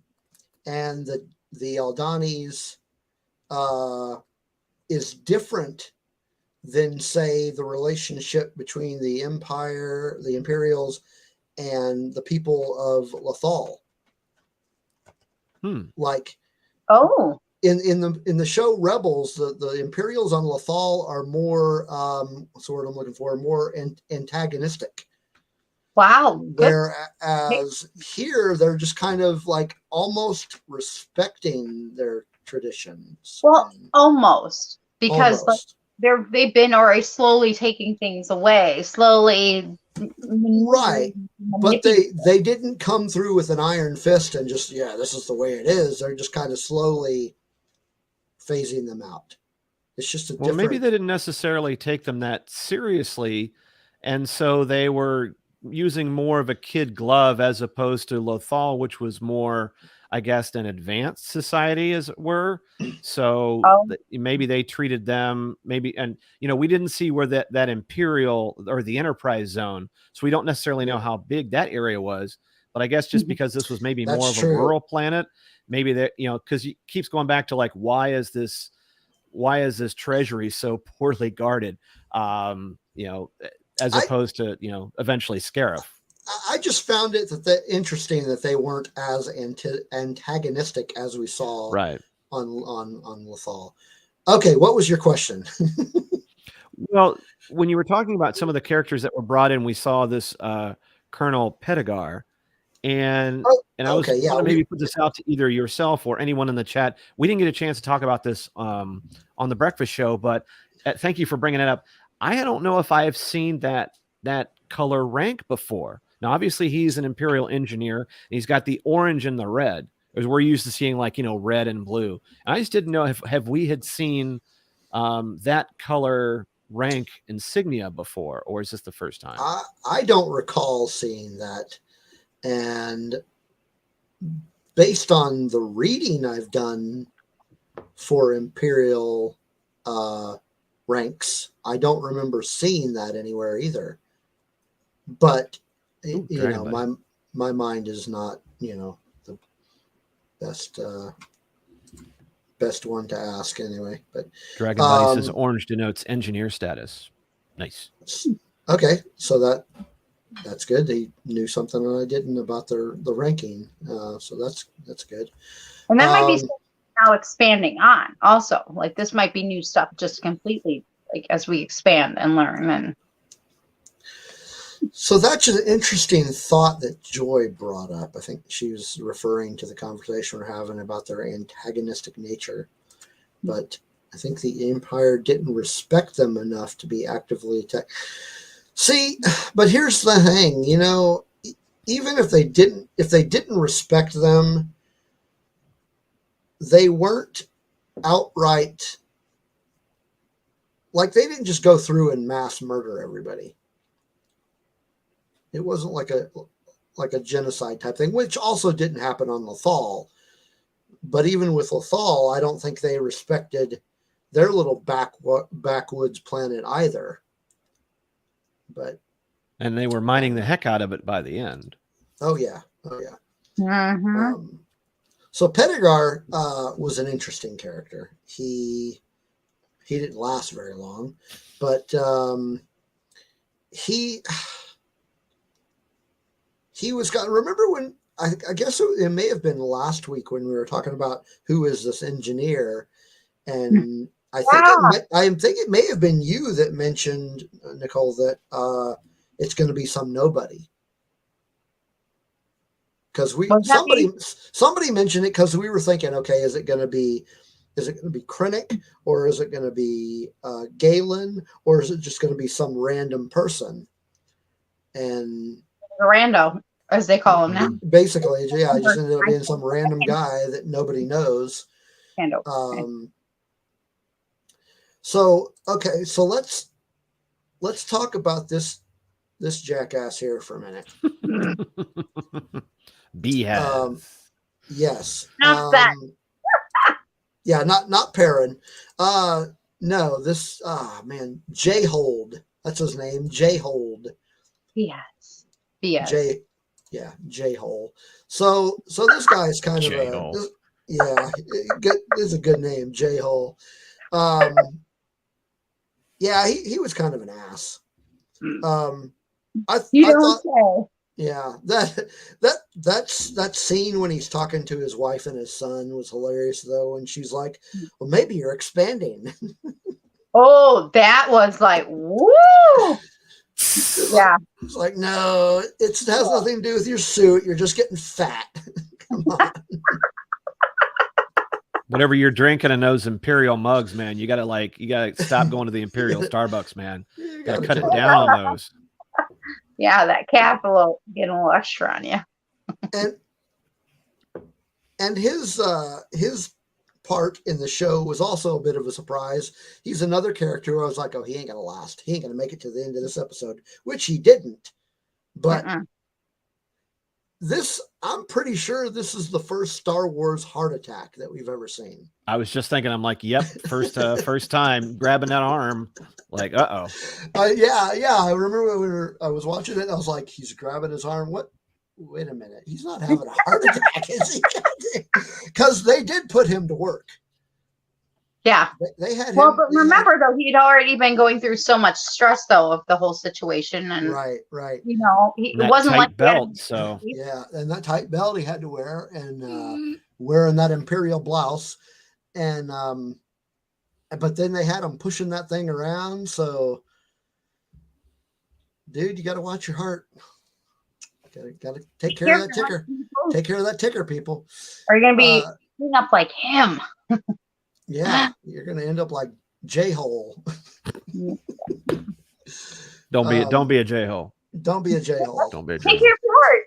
[SPEAKER 3] and the Aldanis is different than, say, the relationship between the Empire, the Imperials, and the people of Lothal. Like,
[SPEAKER 5] Oh,
[SPEAKER 3] in the show Rebels, the Imperials on Lothal are more what's the word I'm looking for? More antagonistic.
[SPEAKER 5] wow. Good.
[SPEAKER 3] Whereas here they're just kind of like almost respecting their traditions.
[SPEAKER 5] Well, almost, because
[SPEAKER 3] Almost.
[SPEAKER 5] they've been already slowly taking things away, slowly.
[SPEAKER 3] Right. But they didn't come through with an iron fist and just, yeah, this is the way it is. They're just kind of slowly phasing them out. It's just a different.
[SPEAKER 4] Maybe they didn't necessarily take them that seriously, and so they were using more of a kid glove as opposed to Lothal, which was more, I guess, an advanced society, as it were. So maybe they treated them and we didn't see where that Imperial or the Enterprise zone, so we don't necessarily know how big that area was. But I guess just because this was maybe more of a rural planet, maybe that because it keeps going back to like why is this treasury so poorly guarded? As opposed to eventually Scarif.
[SPEAKER 3] I just found it interesting that they weren't as antagonistic as we saw on Lothal. Okay, what was your question?
[SPEAKER 4] Well, when you were talking about some of the characters that were brought in, we saw this Colonel Petigar, and I was want to maybe put this out to either yourself or anyone in the chat. We didn't get a chance to talk about this on the breakfast show, but thank you for bringing it up. I don't know if I have seen that color rank before. Now, obviously, he's an Imperial engineer, and he's got the orange and the red, as we're used to seeing, like red and blue. And I just didn't know if we had seen that color rank insignia before, or is this the first time?
[SPEAKER 3] I don't recall seeing that, and based on the reading I've done for Imperial ranks, I don't remember seeing that anywhere either. But my mind is not the best one to ask anyway. But
[SPEAKER 4] Dragon Body says orange denotes engineer status. Nice.
[SPEAKER 3] Okay, so that's good. They knew something that I didn't about the ranking. So that's good.
[SPEAKER 5] And that might be now expanding on also. Like this might be new stuff just completely like as we expand and learn and
[SPEAKER 3] So that's an interesting thought that Joy brought up. I think she was referring to the conversation we're having about their antagonistic nature. But I think the Empire didn't respect them enough to be actively attacked. See, but here's the thing, you know, even if they didn't respect them, they weren't outright, like they didn't just go through and mass murder everybody. It wasn't like a genocide type thing, which also didn't happen on Lothal. But even with Lothal, I don't think they respected their little backwoods planet either.
[SPEAKER 4] And they were mining the heck out of it by the end.
[SPEAKER 3] Oh yeah.
[SPEAKER 5] mm-hmm.
[SPEAKER 3] So Pettigar was an interesting character. He didn't last very long, but he was got. Remember when I guess it may have been last week when we were talking about who is this engineer, and I think it may have been you that mentioned, Nicole, that it's going to be some nobody. Because somebody mentioned it because we were thinking, okay, is it going to be Krennic, or is it going to be Galen, or is it just going to be some random person? And
[SPEAKER 5] Rando, as they call him now.
[SPEAKER 3] Basically, yeah, it just ended up being some random guy that nobody knows. So okay, so let's talk about this jackass here for a minute. Yes.
[SPEAKER 5] Not that.
[SPEAKER 3] Yeah, not Perrin. No, this man, J-Hold. That's his name, J-Hold.
[SPEAKER 5] Yes.
[SPEAKER 3] J-Hole. So this guy's kind of it's a good name, J-Hole. Yeah, he was kind of an ass. I thought,
[SPEAKER 5] say.
[SPEAKER 3] Yeah, that scene when he's talking to his wife and his son was hilarious though, and she's like, "Well, maybe you're expanding."
[SPEAKER 5] Oh, that was like, woo! Yeah,
[SPEAKER 3] it's like, no, it has nothing to do with your suit. You're just getting fat. Come on.
[SPEAKER 4] Whatever you're drinking in those Imperial mugs, man, you gotta stop going to the Imperial Starbucks, man. You gotta cut it down on those.
[SPEAKER 5] Yeah, that cap will get a little extra on you.
[SPEAKER 3] And his part in the show was also a bit of a surprise. He's another character who I was like, oh, he ain't gonna last. He ain't gonna make it to the end of this episode, which he didn't. But I'm pretty sure this is the first Star Wars heart attack that we've ever seen.
[SPEAKER 4] I was just thinking, I'm like, yep, first time grabbing that arm, like,
[SPEAKER 3] yeah. I remember when I was watching it, I was like, he's grabbing his arm. What? Wait a minute, he's not having a heart attack, is he? Because they did put him to work.
[SPEAKER 5] Yeah,
[SPEAKER 3] they had.
[SPEAKER 5] Well, but remember though, he'd already been going through so much stress though of the whole situation, and
[SPEAKER 3] right.
[SPEAKER 5] You know, it wasn't like
[SPEAKER 4] belt. So
[SPEAKER 3] yeah, and that tight belt he had to wear, and wearing that Imperial blouse, and but then they had him pushing that thing around. So, dude, you got to watch your heart. Got to take care of that ticker. Take care of that ticker, people.
[SPEAKER 5] Are you going to be clean up like him?
[SPEAKER 3] Yeah, you're going to end up like J-Hole.
[SPEAKER 4] Don't be a J-Hole.
[SPEAKER 3] Don't be a J-Hole.
[SPEAKER 4] Don't be a J-Hole.
[SPEAKER 5] Take care of your heart.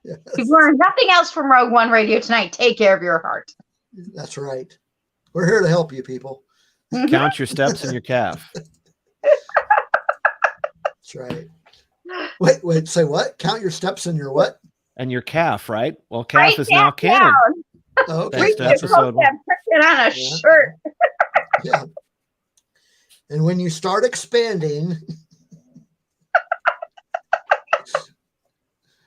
[SPEAKER 5] Yes. You've learned nothing else from Rogue One Radio tonight. Take care of your heart.
[SPEAKER 3] That's right. We're here to help you, people.
[SPEAKER 4] Count your steps and your calf.
[SPEAKER 3] That's right. Wait, say what? Count your steps and your what?
[SPEAKER 4] And your calf, right? Well, calf is now canon.
[SPEAKER 3] Okay.
[SPEAKER 5] Print it on a shirt.
[SPEAKER 3] Yeah. And when you start expanding,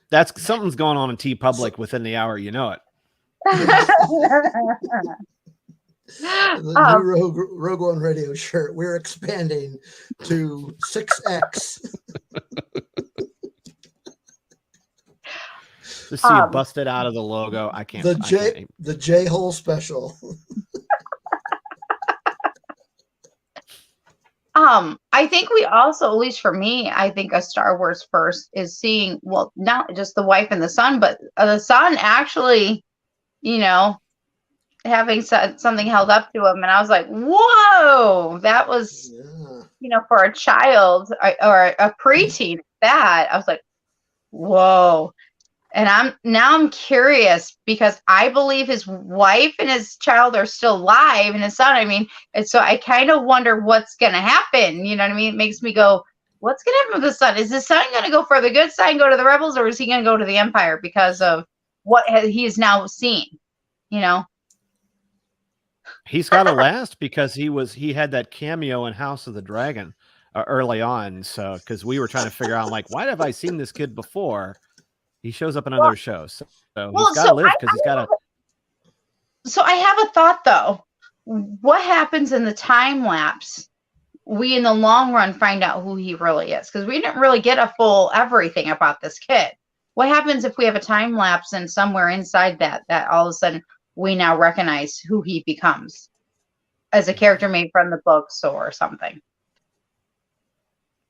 [SPEAKER 4] that's something's going on in T Public within the hour. You know it.
[SPEAKER 3] The new Rogue One Radio shirt. We're expanding to 6X.
[SPEAKER 4] To see it busted out of the logo, I can't.
[SPEAKER 3] The J-hole special.
[SPEAKER 5] I think we also, at least for me, I think a Star Wars first is seeing, well, not just the wife and the son, but the son actually, having something held up to him. And I was like, whoa, that was, for a child or a preteen, I was like, whoa. And I'm curious because I believe his wife and his child are still alive, and his son, and so I kind of wonder what's going to happen. You know what I mean? It makes me go, what's going to happen with the son? Is his son going to go for the good side and go to the rebels, or is he going to go to the Empire because of what he's now seen?
[SPEAKER 4] He's got to last because he had that cameo in House of the Dragon early on. So, because we were trying to figure out, like, why have I seen this kid before? He shows up in other shows. So he's got to live because he's got to.
[SPEAKER 5] So I have a thought, though. What happens in the time lapse? We, in the long run, find out who he really is, because we didn't really get a full everything about this kid. What happens if we have a time lapse and somewhere inside that all of a sudden we now recognize who he becomes as a character made from the books or something?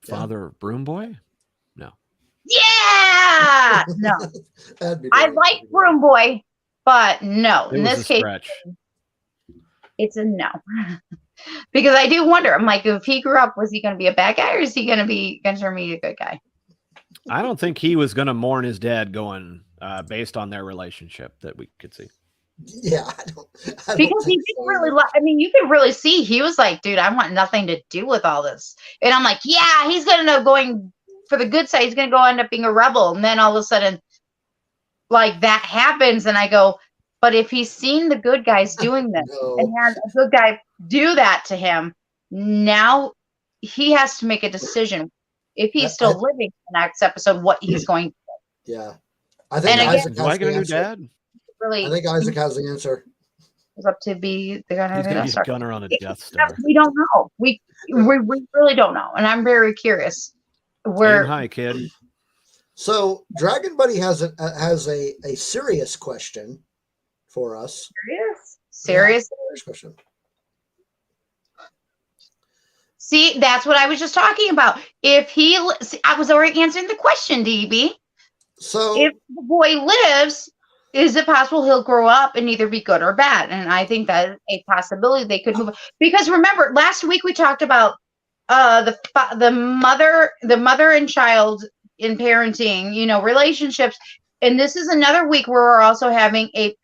[SPEAKER 4] Father Broom Boy? No.
[SPEAKER 5] Yeah! No. I like Broom Boy, but no. In this case, it's a no. Because I do wonder, I'm like, if he grew up, was he going to be a bad guy, or is he going to be considered me a good guy?
[SPEAKER 4] I don't think he was going to mourn his dad going based on their relationship that we could see.
[SPEAKER 3] Yeah, I don't
[SPEAKER 5] because he didn't really you could really see he was like, dude, I want nothing to do with all this. And I'm like, yeah, he's going to end up going for the good side. He's going to go end up being a rebel. And then all of a sudden, like, that happens. And I go, but if he's seen the good guys doing this and had a good guy do that to him, now he has to make a decision. If he's still living in the next episode, what he's going to
[SPEAKER 3] do. Yeah. I think Isaac
[SPEAKER 4] do I get a new dad?
[SPEAKER 5] Really,
[SPEAKER 3] I think Isaac has the answer.
[SPEAKER 5] It's up to be the gunner.
[SPEAKER 4] He's going to be a gunner on a Death Star.
[SPEAKER 5] We don't know. We really don't know. And I'm very curious.
[SPEAKER 4] Hi, kid.
[SPEAKER 3] So Dragon Buddy has a serious question for us.
[SPEAKER 5] Serious
[SPEAKER 3] question.
[SPEAKER 5] See, that's what I was just talking about. I was already answering the question, DB.
[SPEAKER 3] So
[SPEAKER 5] if the boy lives, is it possible he'll grow up and either be good or bad? And I think that is a possibility. They could move, because remember last week we talked about the mother and child in parenting, relationships. And this is another week where we're also having a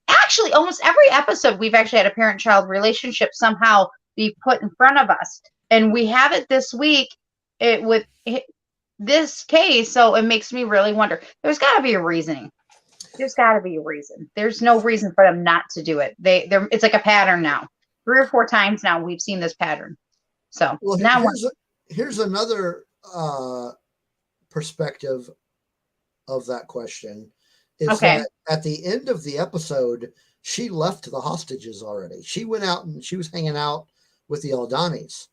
[SPEAKER 5] actually almost every episode we've actually had a parent-child relationship somehow be put in front of us. And we have it this week with this case. So it makes me really wonder. There's got to be a reasoning. There's got to be a reason. There's no reason for them not to do it. It's like a pattern now. 3 or 4 times now we've seen this pattern. So now
[SPEAKER 3] here's another perspective of that question. Is that at the end of the episode, she left the hostages already. She went out and she was hanging out with the Aldanis.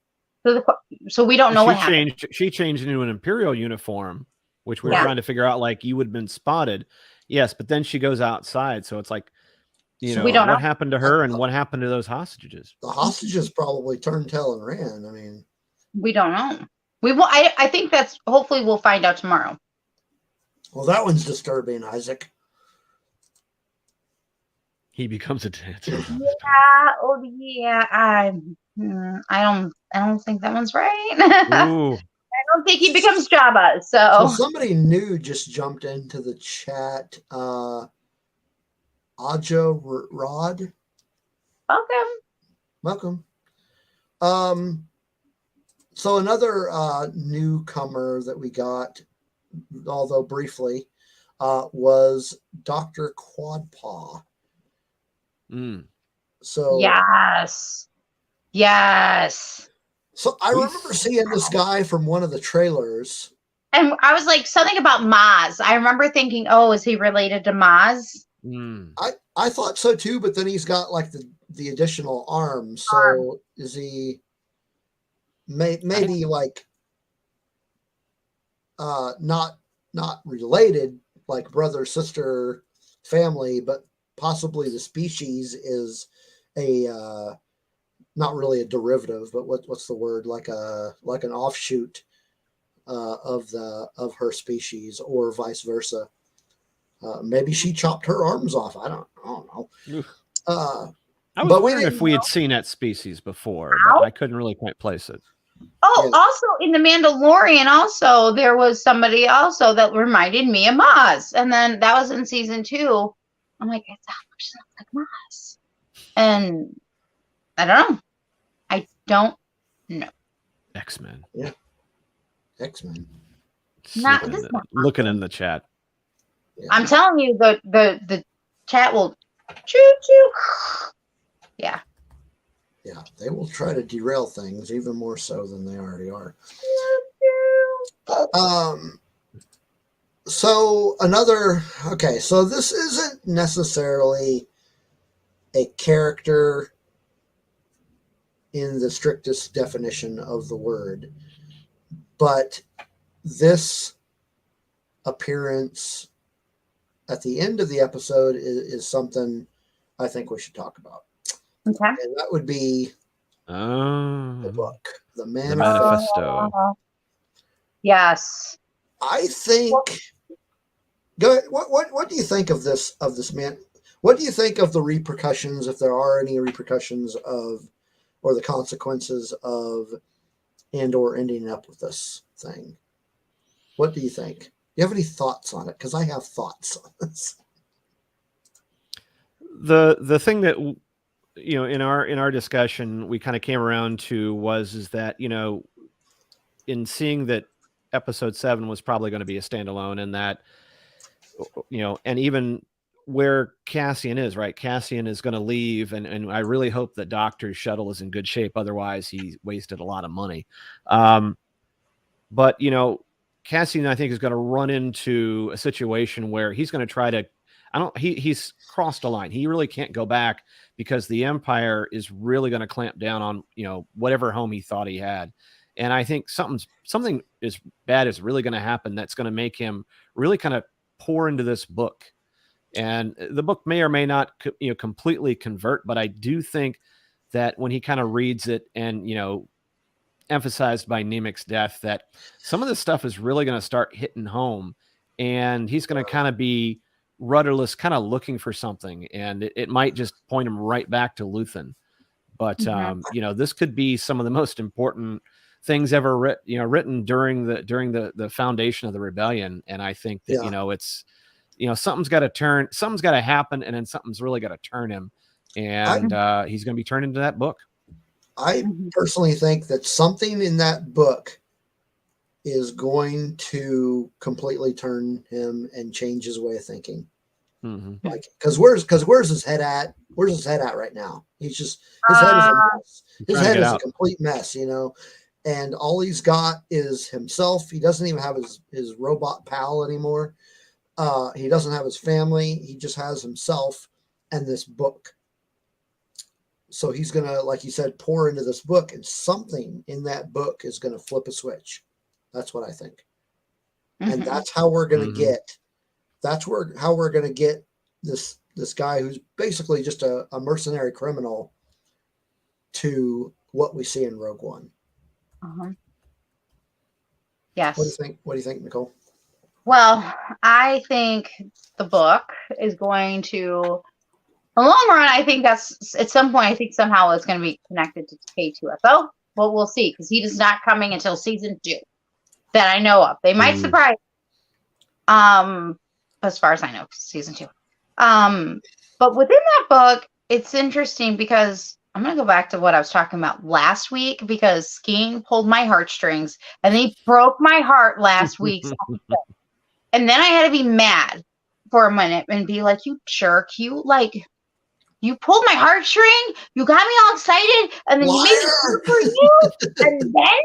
[SPEAKER 5] So we don't know what happened.
[SPEAKER 4] She changed into an Imperial uniform, which we were trying to figure out, like, you would have been spotted. Yes, but then she goes outside. So it's like,
[SPEAKER 5] we don't know
[SPEAKER 4] what happened to her and what happened to those hostages.
[SPEAKER 3] The hostages probably turned tail and ran.
[SPEAKER 5] We don't know. We will. I think that's, hopefully we'll find out tomorrow.
[SPEAKER 3] Well, that one's disturbing, Isaac.
[SPEAKER 4] He becomes a dancer.
[SPEAKER 5] Yeah. Oh, yeah. I don't think that one's right.
[SPEAKER 4] Ooh.
[SPEAKER 5] I don't think he becomes Jabba. So
[SPEAKER 3] somebody new just jumped into the chat. Aja Rod. Welcome. So another newcomer that we got, although briefly, was Dr. Quadpaw. So yes. So I remember seeing this guy from one of the trailers.
[SPEAKER 5] And I was like, something about Maz. I remember thinking, oh, is he related to Maz?
[SPEAKER 3] I thought so too, but then he's got like the additional arm. So is he maybe like not related like brother, sister, family, but possibly the species is a not really a derivative, but what's the word? Like an offshoot of her species, or vice versa. Maybe she chopped her arms off. I don't know.
[SPEAKER 4] Oof.
[SPEAKER 3] Uh,
[SPEAKER 4] I was
[SPEAKER 3] but we
[SPEAKER 4] wondering if
[SPEAKER 3] didn't
[SPEAKER 4] we
[SPEAKER 3] know.
[SPEAKER 4] had seen that species before, but I couldn't really quite place it.
[SPEAKER 5] Oh,
[SPEAKER 3] Yes.
[SPEAKER 5] also in The Mandalorian, also there was somebody also that reminded me of Maz, and then that was in season 2. I'm like, it's like Maz, and I don't know. I don't know.
[SPEAKER 4] X-Men.
[SPEAKER 3] Yeah. X-Men.
[SPEAKER 5] Not this one.
[SPEAKER 4] Looking in the chat.
[SPEAKER 3] Yeah.
[SPEAKER 5] I'm telling you, the chat will choo choo. Yeah.
[SPEAKER 3] Yeah, they will try to derail things even more so than they already are. So so this isn't necessarily a character in the strictest definition of the word, but this appearance at the end of the episode is something I think we should talk about.
[SPEAKER 5] Okay.
[SPEAKER 3] And that would be the book, the
[SPEAKER 4] manifesto.
[SPEAKER 5] Yes.
[SPEAKER 3] I think. Go ahead. What do you think of this man? What do you think of the repercussions, if there are any repercussions or the consequences of Andor ending up with this thing? What do you think? Do you have any thoughts on it? Because I have thoughts on this.
[SPEAKER 4] The thing that in our discussion we kind of came around to is that in seeing that episode 7 was probably going to be a standalone, and that and even where Cassian is, right? Cassian is going to leave, and I really hope that Doctor's shuttle is in good shape. Otherwise, he wasted a lot of money. But Cassian, I think, is going to run into a situation where he's going to try to. He's crossed a line. He really can't go back, because the Empire is really going to clamp down on whatever home he thought he had. And I think something is bad is really going to happen. That's going to make him really kind of pour into this book. And the book may or may not completely convert, but I do think that when he kind of reads it, and emphasized by Nemik's death, that some of this stuff is really going to start hitting home, and he's going to kind of be rudderless, kind of looking for something, and it might just point him right back to Luthen. But this could be some of the most important things ever written during the foundation of the rebellion. And I think that it's something's got to turn, something's got to happen, and then something's really got to turn him, and he's going to be turned into that book.
[SPEAKER 3] I personally think that something in that book is going to completely turn him and change his way of thinking.
[SPEAKER 4] Mm-hmm.
[SPEAKER 3] Like, where's his head at? Where's his head at right now? He's just, his head is a mess. His head is a complete mess, and all he's got is himself. He doesn't even have his robot pal anymore. He doesn't have his family. He just has himself and this book. So he's going to, like you said, pour into this book, and something in that book is going to flip a switch. That's what I think. Mm-hmm. And that's how we're going to get, how we're going to get this guy who's basically just a mercenary criminal to what we see in Rogue One.
[SPEAKER 5] Yes.
[SPEAKER 3] What do you think, Nicole?
[SPEAKER 5] Well, I think the book is going to, in the long run, I think that's at some point, I think somehow it's going to be connected to K2SO. Well, we'll see, because he is not coming until season 2 that I know of. They might surprise. As far as I know, season 2. But within that book, it's interesting because I'm going to go back to what I was talking about last week, because Skeen pulled my heartstrings and he broke my heart last week's episode. And then I had to be mad for a minute and be like, you jerk, you pulled my heartstring, you got me all excited, and then you made me root for you, and then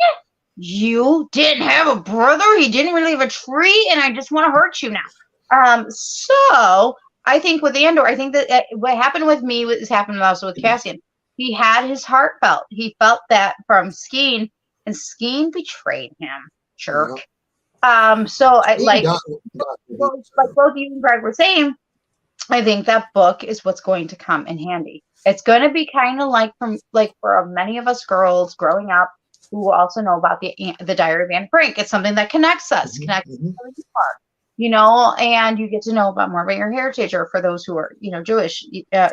[SPEAKER 5] you didn't have a brother, he didn't really have a tree, and I just want to hurt you now. So I think with Andor, I think that what happened with me was happened also with Cassian. He had his heart felt. He felt that from Skeen, and Skeen betrayed him. Jerk. So I
[SPEAKER 3] He
[SPEAKER 5] like
[SPEAKER 3] got to be,
[SPEAKER 5] both,
[SPEAKER 3] so.
[SPEAKER 5] like both you and Greg were saying. I think that book is what's going to come in handy. It's going to be kind of like for many of us girls growing up who also know about the Diary of Anne Frank. It's something that connects us, connects us to who you are, you know, and you get to know about more about your heritage, or for those who are, you know, Jewish,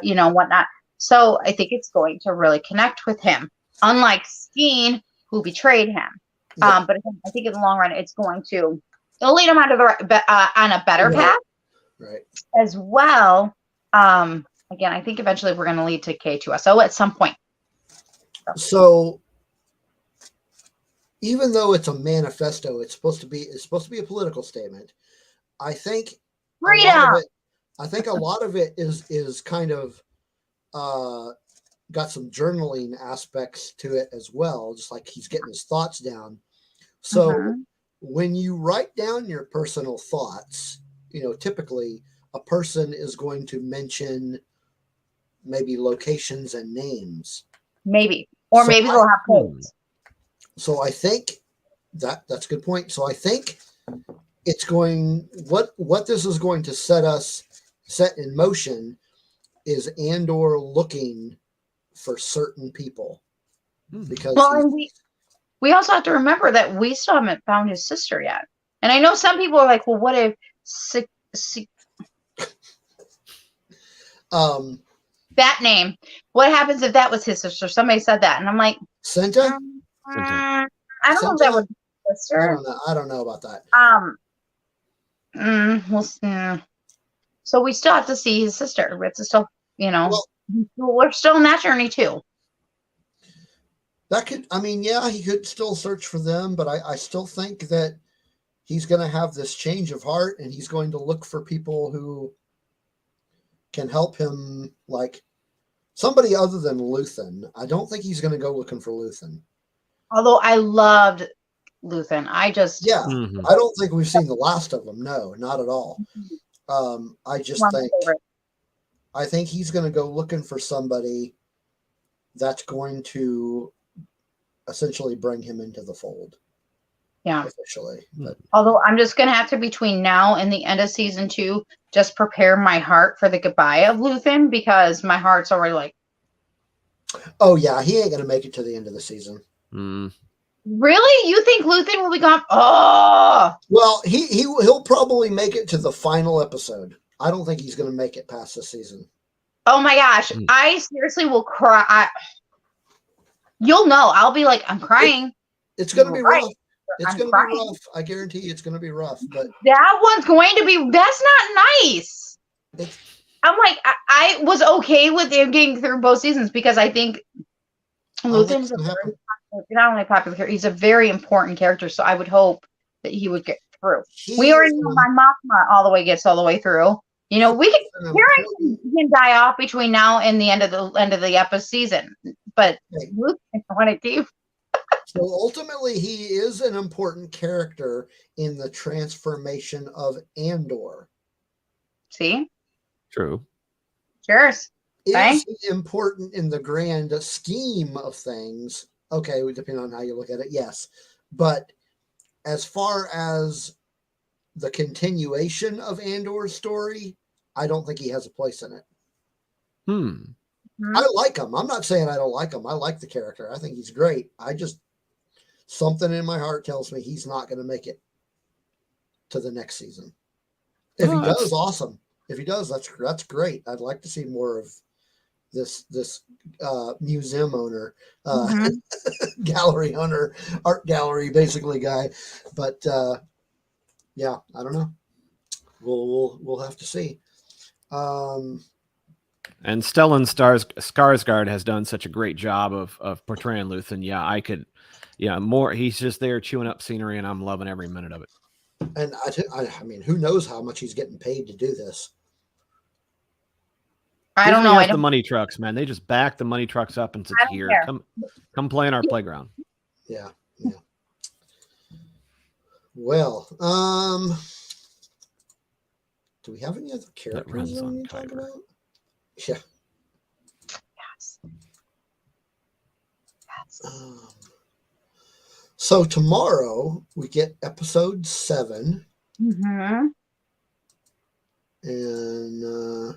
[SPEAKER 5] you know, whatnot. So I think it's going to really connect with him, unlike Skeen, who betrayed him.
[SPEAKER 3] Yeah.
[SPEAKER 5] But again, I think in the long run, it'll lead him on a better
[SPEAKER 3] Right.
[SPEAKER 5] path.
[SPEAKER 3] Right.
[SPEAKER 5] As well. Again, I think eventually we're going to lead to K2SO at some point.
[SPEAKER 3] So even though it's a manifesto, it's supposed to be a political statement. I think
[SPEAKER 5] Freedom.
[SPEAKER 3] a lot of it is kind of got some journaling aspects to it as well, just like he's getting his thoughts down. So when you write down your personal thoughts, you know, typically a person is going to mention maybe locations and names.
[SPEAKER 5] Maybe. Or
[SPEAKER 3] So
[SPEAKER 5] maybe they'll have codes.
[SPEAKER 3] So I think that's a good point. So I think it's going, what this is going to set in motion is Andor looking for certain people. Because
[SPEAKER 5] Well, and we also have to remember that we still haven't found his sister yet. And I know some people are like, well, what if that name? What happens if that was his sister? Somebody said that, and I'm like,
[SPEAKER 3] Senta?
[SPEAKER 5] I don't know if that was his sister.
[SPEAKER 3] I don't know about that.
[SPEAKER 5] We'll see. So we still have to see his sister. It's still, you know, we're still on that journey too.
[SPEAKER 3] That could, I mean, yeah, he could still search for them, but I still think that he's going to have this change of heart, and he's going to look for people who can help him, like somebody other than Luthen. I don't think he's going to go looking for Luthen.
[SPEAKER 5] Although I loved Luthen. I
[SPEAKER 3] don't think we've seen the last of him. No, not at all. I think he's going to go looking for somebody that's going to essentially bring him into the fold.
[SPEAKER 5] Yeah.
[SPEAKER 3] Officially. But.
[SPEAKER 5] Although I'm just going to have to, between now and the end of season 2, just prepare my heart for the goodbye of Luthen, because my heart's already like.
[SPEAKER 3] Oh, yeah. He ain't going to make it to the end of the season.
[SPEAKER 5] Really? You think Luthen will be gone? Oh!
[SPEAKER 3] Well, he'll probably make it to the final episode. I don't think he's going to make it past the season.
[SPEAKER 5] Oh my gosh. I seriously will cry. You'll know. I'll be like, I'm crying.
[SPEAKER 3] It's going to be rough. It's going to be rough. I guarantee you it's going to be rough. But
[SPEAKER 5] that one's going to be, that's not nice. I'm like, I was okay with him getting through both seasons, because I think Luthen's not only a popular character, he's a very important character. So I would hope that he would get through. We already know my Mothma gets all the way through. You know, we can die off between now and the end of the episode season, but Luthen wanted to.
[SPEAKER 3] So ultimately, he is an important character in the transformation of Andor.
[SPEAKER 5] See?
[SPEAKER 4] True.
[SPEAKER 5] Cheers.
[SPEAKER 3] Is he important in the grand scheme of things? Okay, depending on how you look at it, yes. But as far as the continuation of Andor's story, I don't think he has a place in it. I like him. I'm not saying I don't like him. I like the character. I think he's great. Something in my heart tells me he's not going to make it to the next season. If he does, awesome. If he does, that's great. I'd like to see more of this museum owner, gallery owner, art gallery basically guy. But yeah, I don't know. We'll have to see. And
[SPEAKER 4] Stellan Skarsgård has done such a great job of portraying Luthen. Yeah, more. He's just there chewing up scenery, and I'm loving every minute of it.
[SPEAKER 3] And I mean, who knows how much he's getting paid to do this?
[SPEAKER 5] I don't know.
[SPEAKER 4] The money trucks, man. They just back the money trucks up and said, "Here, come play in our playground."
[SPEAKER 3] Yeah. Well, do we have any other characters we need to talk about? Yeah. Yes. So tomorrow we get episode 7,
[SPEAKER 5] Mm-hmm.
[SPEAKER 3] and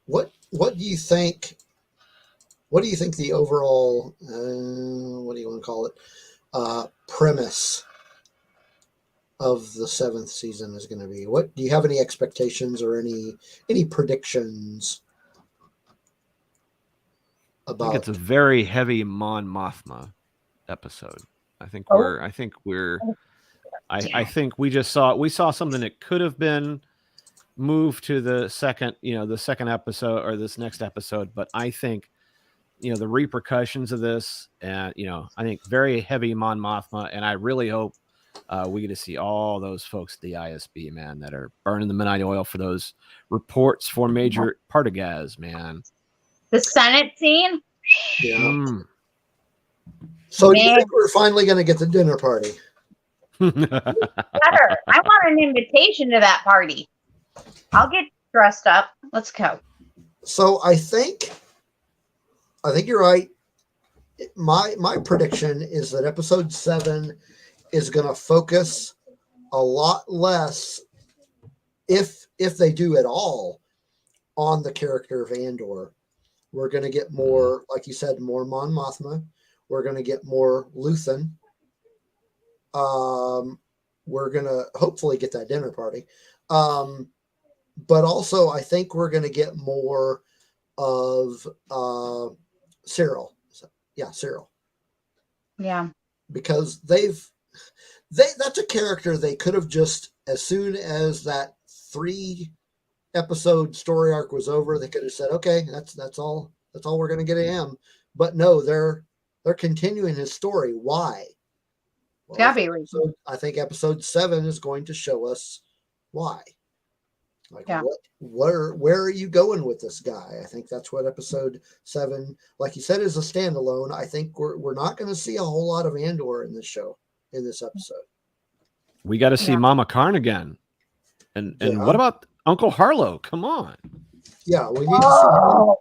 [SPEAKER 3] what do you think? What do you think the overall what do you want to call it premise of the 7th season is going to be? What do you have any expectations or any predictions
[SPEAKER 4] I
[SPEAKER 3] about?
[SPEAKER 4] think it's a very heavy Mon Mothma episode. I think
[SPEAKER 5] Oh.
[SPEAKER 4] I think we saw something that could have been moved to the second episode or this next episode, but I think the repercussions of this, and I think very heavy Mon Mothma, and I really hope we get to see all those folks at the ISB, man, that are burning the midnight oil for those reports for Major Partagaz, man.
[SPEAKER 5] The Senate scene?
[SPEAKER 3] Yeah.
[SPEAKER 4] Mm.
[SPEAKER 3] So do you think we're finally going to get the dinner party?
[SPEAKER 5] Better. I want an invitation to that party. I'll get dressed up. Let's go.
[SPEAKER 3] So I think you're right. My prediction is that episode 7 is going to focus a lot less, if they do at all, on the character of Andor. We're going to get more, like you said, more Mon Mothma. We're going to get more Luthen. We're going to hopefully get that dinner party. But also, I think we're going to get more of Cyril. Cyril.
[SPEAKER 5] Yeah.
[SPEAKER 3] Because that's a character they could have just, as soon as that 3-episode story arc was over, they could have said, okay, that's all we're going to get of him. But no, they're continuing his story. Why? Well, I think episode 7 is going to show us why. Like, where are you going with this guy? I think that's what episode 7, like you said, is a standalone. I think we're not going to see a whole lot of Andor in this episode.
[SPEAKER 4] We got to see Mama Karn again. And what about Uncle Harlow? Come on.
[SPEAKER 3] Yeah, we need to see him.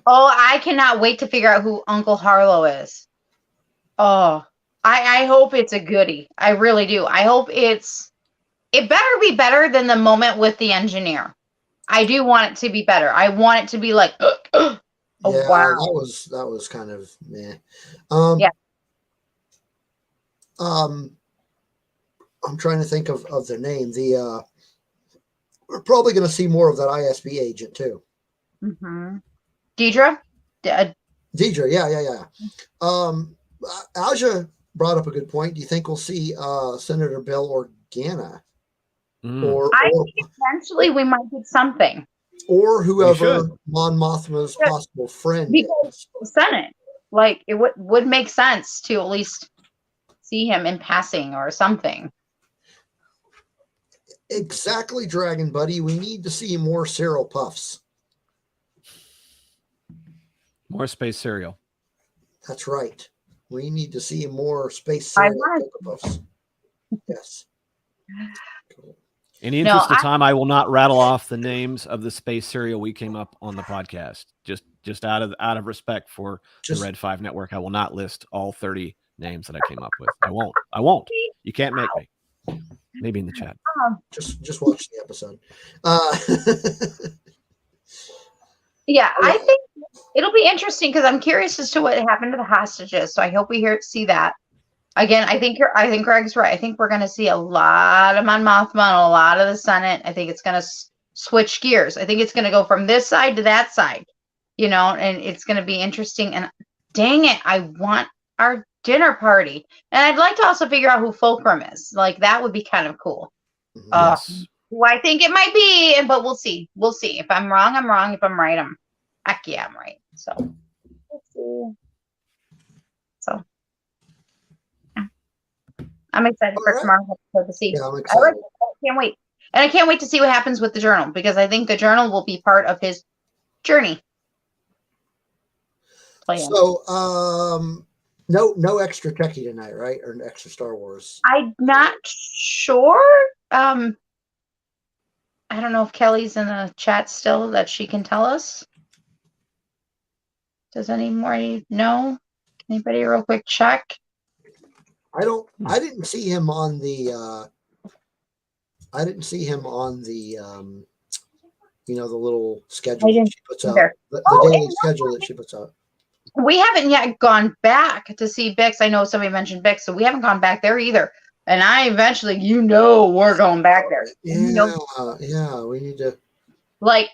[SPEAKER 5] Oh, I cannot wait to figure out who Uncle Harlow is. Oh, I hope it's a goodie. I really do. I hope it better be better than the moment with the engineer. I do want it to be better. I want it to be like, wow.
[SPEAKER 3] That was kind of meh. I'm trying to think of the name. We're probably going to see more of that ISB agent too.
[SPEAKER 5] Mm-hmm. Deidre?
[SPEAKER 3] Deidre, yeah. Aja brought up a good point. Do you think we'll see Senator Bill Organa?
[SPEAKER 5] I think eventually we might get something.
[SPEAKER 3] Or whoever Mon Mothma's possible friend is.
[SPEAKER 5] Senate. Like, it would make sense to at least see him in passing or something.
[SPEAKER 3] Exactly, Dragon Buddy. We need to see more Cyril Puffs.
[SPEAKER 4] More space cereal.
[SPEAKER 3] That's right. We need to see more space cereal Puffs. Yes. Cool.
[SPEAKER 4] In the interest of time, I will not rattle off the names of the space cereal we came up on the podcast. Just out of respect for the Red 5 Network, I will not list all 30 names that I came up with. I won't. You can't make me. Maybe in the chat.
[SPEAKER 3] Just watch the episode.
[SPEAKER 5] Yeah, I think it'll be interesting because I'm curious as to what happened to the hostages. So I hope we see that. Again, I think Greg's right. I think we're going to see a lot of Mon Mothma and a lot of the Senate. I think it's going to switch gears. I think it's going to go from this side to that side, and it's going to be interesting. And dang it, I want our dinner party. And I'd like to also figure out who Fulcrum is. Like, that would be kind of cool.
[SPEAKER 4] Yes.
[SPEAKER 5] Who I think it might be, but we'll see. We'll see. If I'm wrong, I'm wrong. If I'm right, I'm right. So we'll see. So I'm excited for tomorrow's episode to see.
[SPEAKER 3] Yeah, I'm excited.
[SPEAKER 5] I can't wait. And I can't wait to see what happens with the journal, because I think the journal will be part of his journey plan.
[SPEAKER 3] So, no extra Trekkie tonight, right? Or extra Star Wars?
[SPEAKER 5] I'm not sure. I don't know if Kelly's in the chat still that she can tell us. Does anybody know? Anybody real quick check?
[SPEAKER 3] I didn't see him on the. I didn't see him on the. The little schedule
[SPEAKER 5] I
[SPEAKER 3] that
[SPEAKER 5] didn't
[SPEAKER 3] she puts out.
[SPEAKER 5] either.
[SPEAKER 3] The
[SPEAKER 5] Oh,
[SPEAKER 3] daily
[SPEAKER 5] and
[SPEAKER 3] schedule that she puts out.
[SPEAKER 5] we haven't yet gone back to see Bix. I know somebody mentioned Bix, so we haven't gone back there either. And I eventually, we're going back there.
[SPEAKER 3] Yeah, yeah, we need to.
[SPEAKER 5] I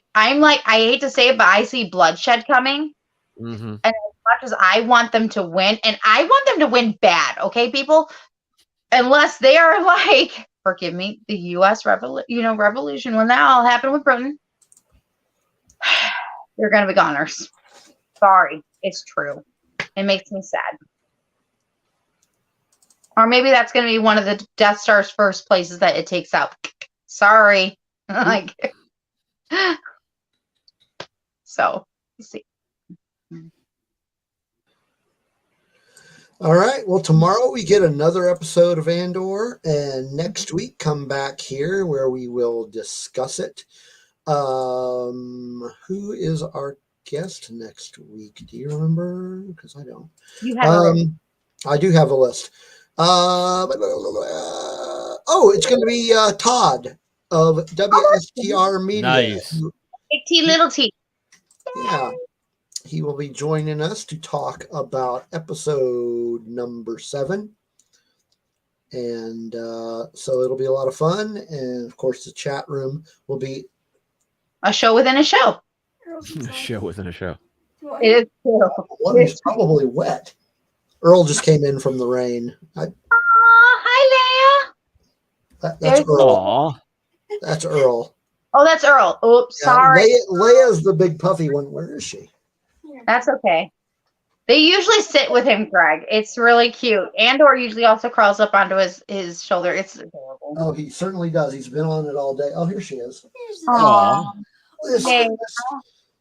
[SPEAKER 5] hate to say it, but I see bloodshed coming.
[SPEAKER 4] Mm-hmm.
[SPEAKER 5] And as much as I want them to win, and I want them to win bad, okay, people? Unless they are like, forgive me, the U.S. revolution, when that all happened with Britain, they're going to be goners. Sorry, it's true. It makes me sad. Or maybe that's going to be one of the Death Star's first places that it takes out. Sorry. So, let's see.
[SPEAKER 3] All right. Well, tomorrow we get another episode of Andor, and next week come back here where we will discuss it. Who is our guest next week? Do you remember? Because I don't.
[SPEAKER 5] You have a list.
[SPEAKER 3] I do have a list. It's going to be Todd of WSTR Media.
[SPEAKER 4] Nice.
[SPEAKER 5] Big T, little T.
[SPEAKER 3] Yeah. He will be joining us to talk about episode number 7. And so it'll be a lot of fun. And of course, the chat room will be
[SPEAKER 5] A show within a show.
[SPEAKER 4] A show within a show.
[SPEAKER 5] It is too.
[SPEAKER 3] one is probably wet. Earl just came in from the rain.
[SPEAKER 5] Hi, Leia.
[SPEAKER 3] That's Earl.
[SPEAKER 4] Aw.
[SPEAKER 3] That's Earl.
[SPEAKER 5] Oh, that's Earl. Oops, sorry.
[SPEAKER 3] Leia's the big puffy one. Where is she?
[SPEAKER 5] That's okay. They usually sit with him, Greg. It's really cute. Andor usually also crawls up onto his shoulder. It's adorable.
[SPEAKER 3] Oh, he certainly does. He's been on it all day. Oh, here she is.
[SPEAKER 4] Aw.
[SPEAKER 3] This
[SPEAKER 5] Hey.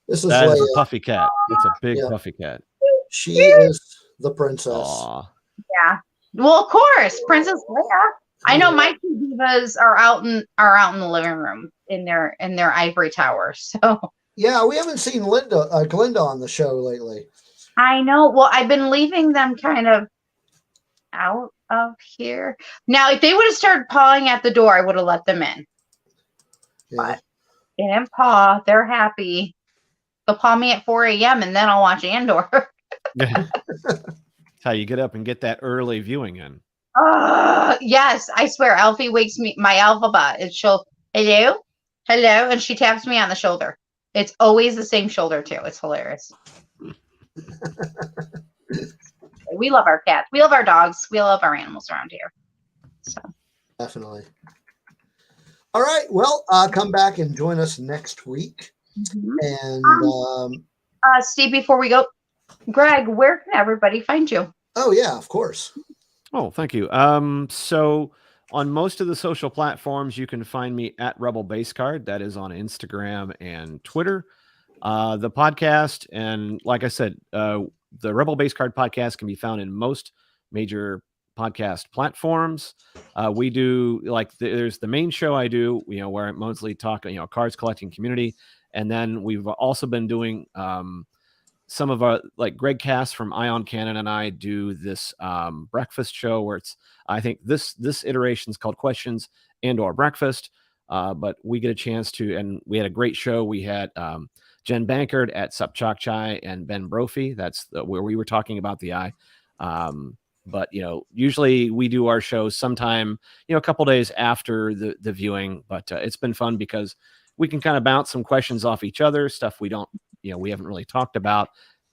[SPEAKER 3] is
[SPEAKER 4] That is
[SPEAKER 3] Leia.
[SPEAKER 4] a puffy cat. It's a big
[SPEAKER 3] Yeah.
[SPEAKER 4] puffy cat.
[SPEAKER 3] She is the princess.
[SPEAKER 4] Aw.
[SPEAKER 5] Yeah. Well, of course, Princess Leia. I know my two divas are out in the living room in their ivory tower. So
[SPEAKER 3] Yeah, we haven't seen Glinda on the show lately.
[SPEAKER 5] I know. Well, I've been leaving them kind of out of here. Now, if they would have started pawing at the door, I would have let them in.
[SPEAKER 3] Yeah.
[SPEAKER 5] But they didn't paw. They're happy. They'll paw me at 4 a.m. and then I'll watch Andor.
[SPEAKER 4] That's how you get up and get that early viewing in.
[SPEAKER 5] Yes, I swear, Alfie wakes me. My alphabet is she'll hello, and she taps me on the shoulder. It's always the same shoulder too. It's hilarious. We love our cats. We love our dogs. We love our animals around here. So
[SPEAKER 3] Definitely. All right. Well, come back and join us next week. And
[SPEAKER 5] Steve, before we go, Greg, where can everybody find you?
[SPEAKER 3] oh yeah, of course.
[SPEAKER 4] Oh, thank you. So on most of the social platforms, you can find me at Rebel Base Card. That is on Instagram and Twitter. The podcast, and like I said, the Rebel Base Card podcast can be found in most major podcast platforms. We do there's the main show I do, where I mostly talk, cards collecting community. And then we've also been doing some of our, like Greg Cass from Ion Cannon and I do this breakfast show where it's, I think this iteration is called Questions and/or Breakfast. But we get a chance to, and we had a great show. We had Jen Bankard at Sup Chok Chai and Ben Brophy. That's where we were talking about the eye. But usually we do our shows sometime, a couple days after the viewing. But it's been fun because we can kind of bounce some questions off each other, stuff we don't, we haven't really talked about,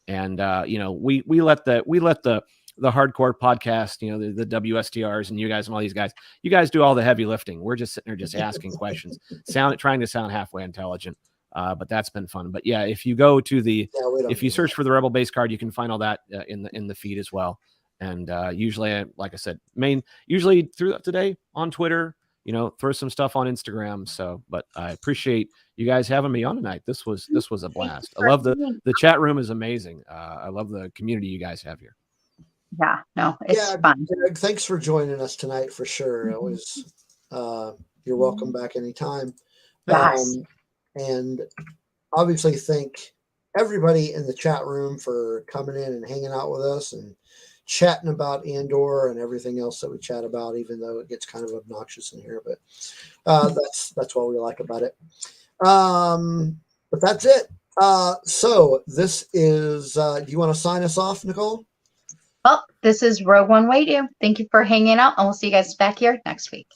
[SPEAKER 4] and we let the hardcore podcast, the WSTRs and you guys and all these guys, you guys do all the heavy lifting. We're just sitting there just asking questions, trying to sound halfway intelligent. But that's been fun. But yeah, if you go to if you search for the Rebel Base Card, you can find all that in the feed as well. And usually, like I said, usually throughout the day on Twitter, throw some stuff on Instagram. So, but I appreciate you guys having me on tonight. This was a blast. I love the chat room is amazing. I love the community you guys have here.
[SPEAKER 5] Yeah, no, it's fun.
[SPEAKER 3] Greg, thanks for joining us tonight for sure. Always, you're welcome back anytime.
[SPEAKER 5] Yes.
[SPEAKER 3] And obviously thank everybody in the chat room for coming in and hanging out with us and chatting about Andor and everything else that we chat about, even though it gets kind of obnoxious in here. But that's what we like about it. But that's it. So this is. Do you want to sign us off, Nicole?
[SPEAKER 5] Well, this is Rogue One Radio. Thank you for hanging out, and we'll see you guys back here next week.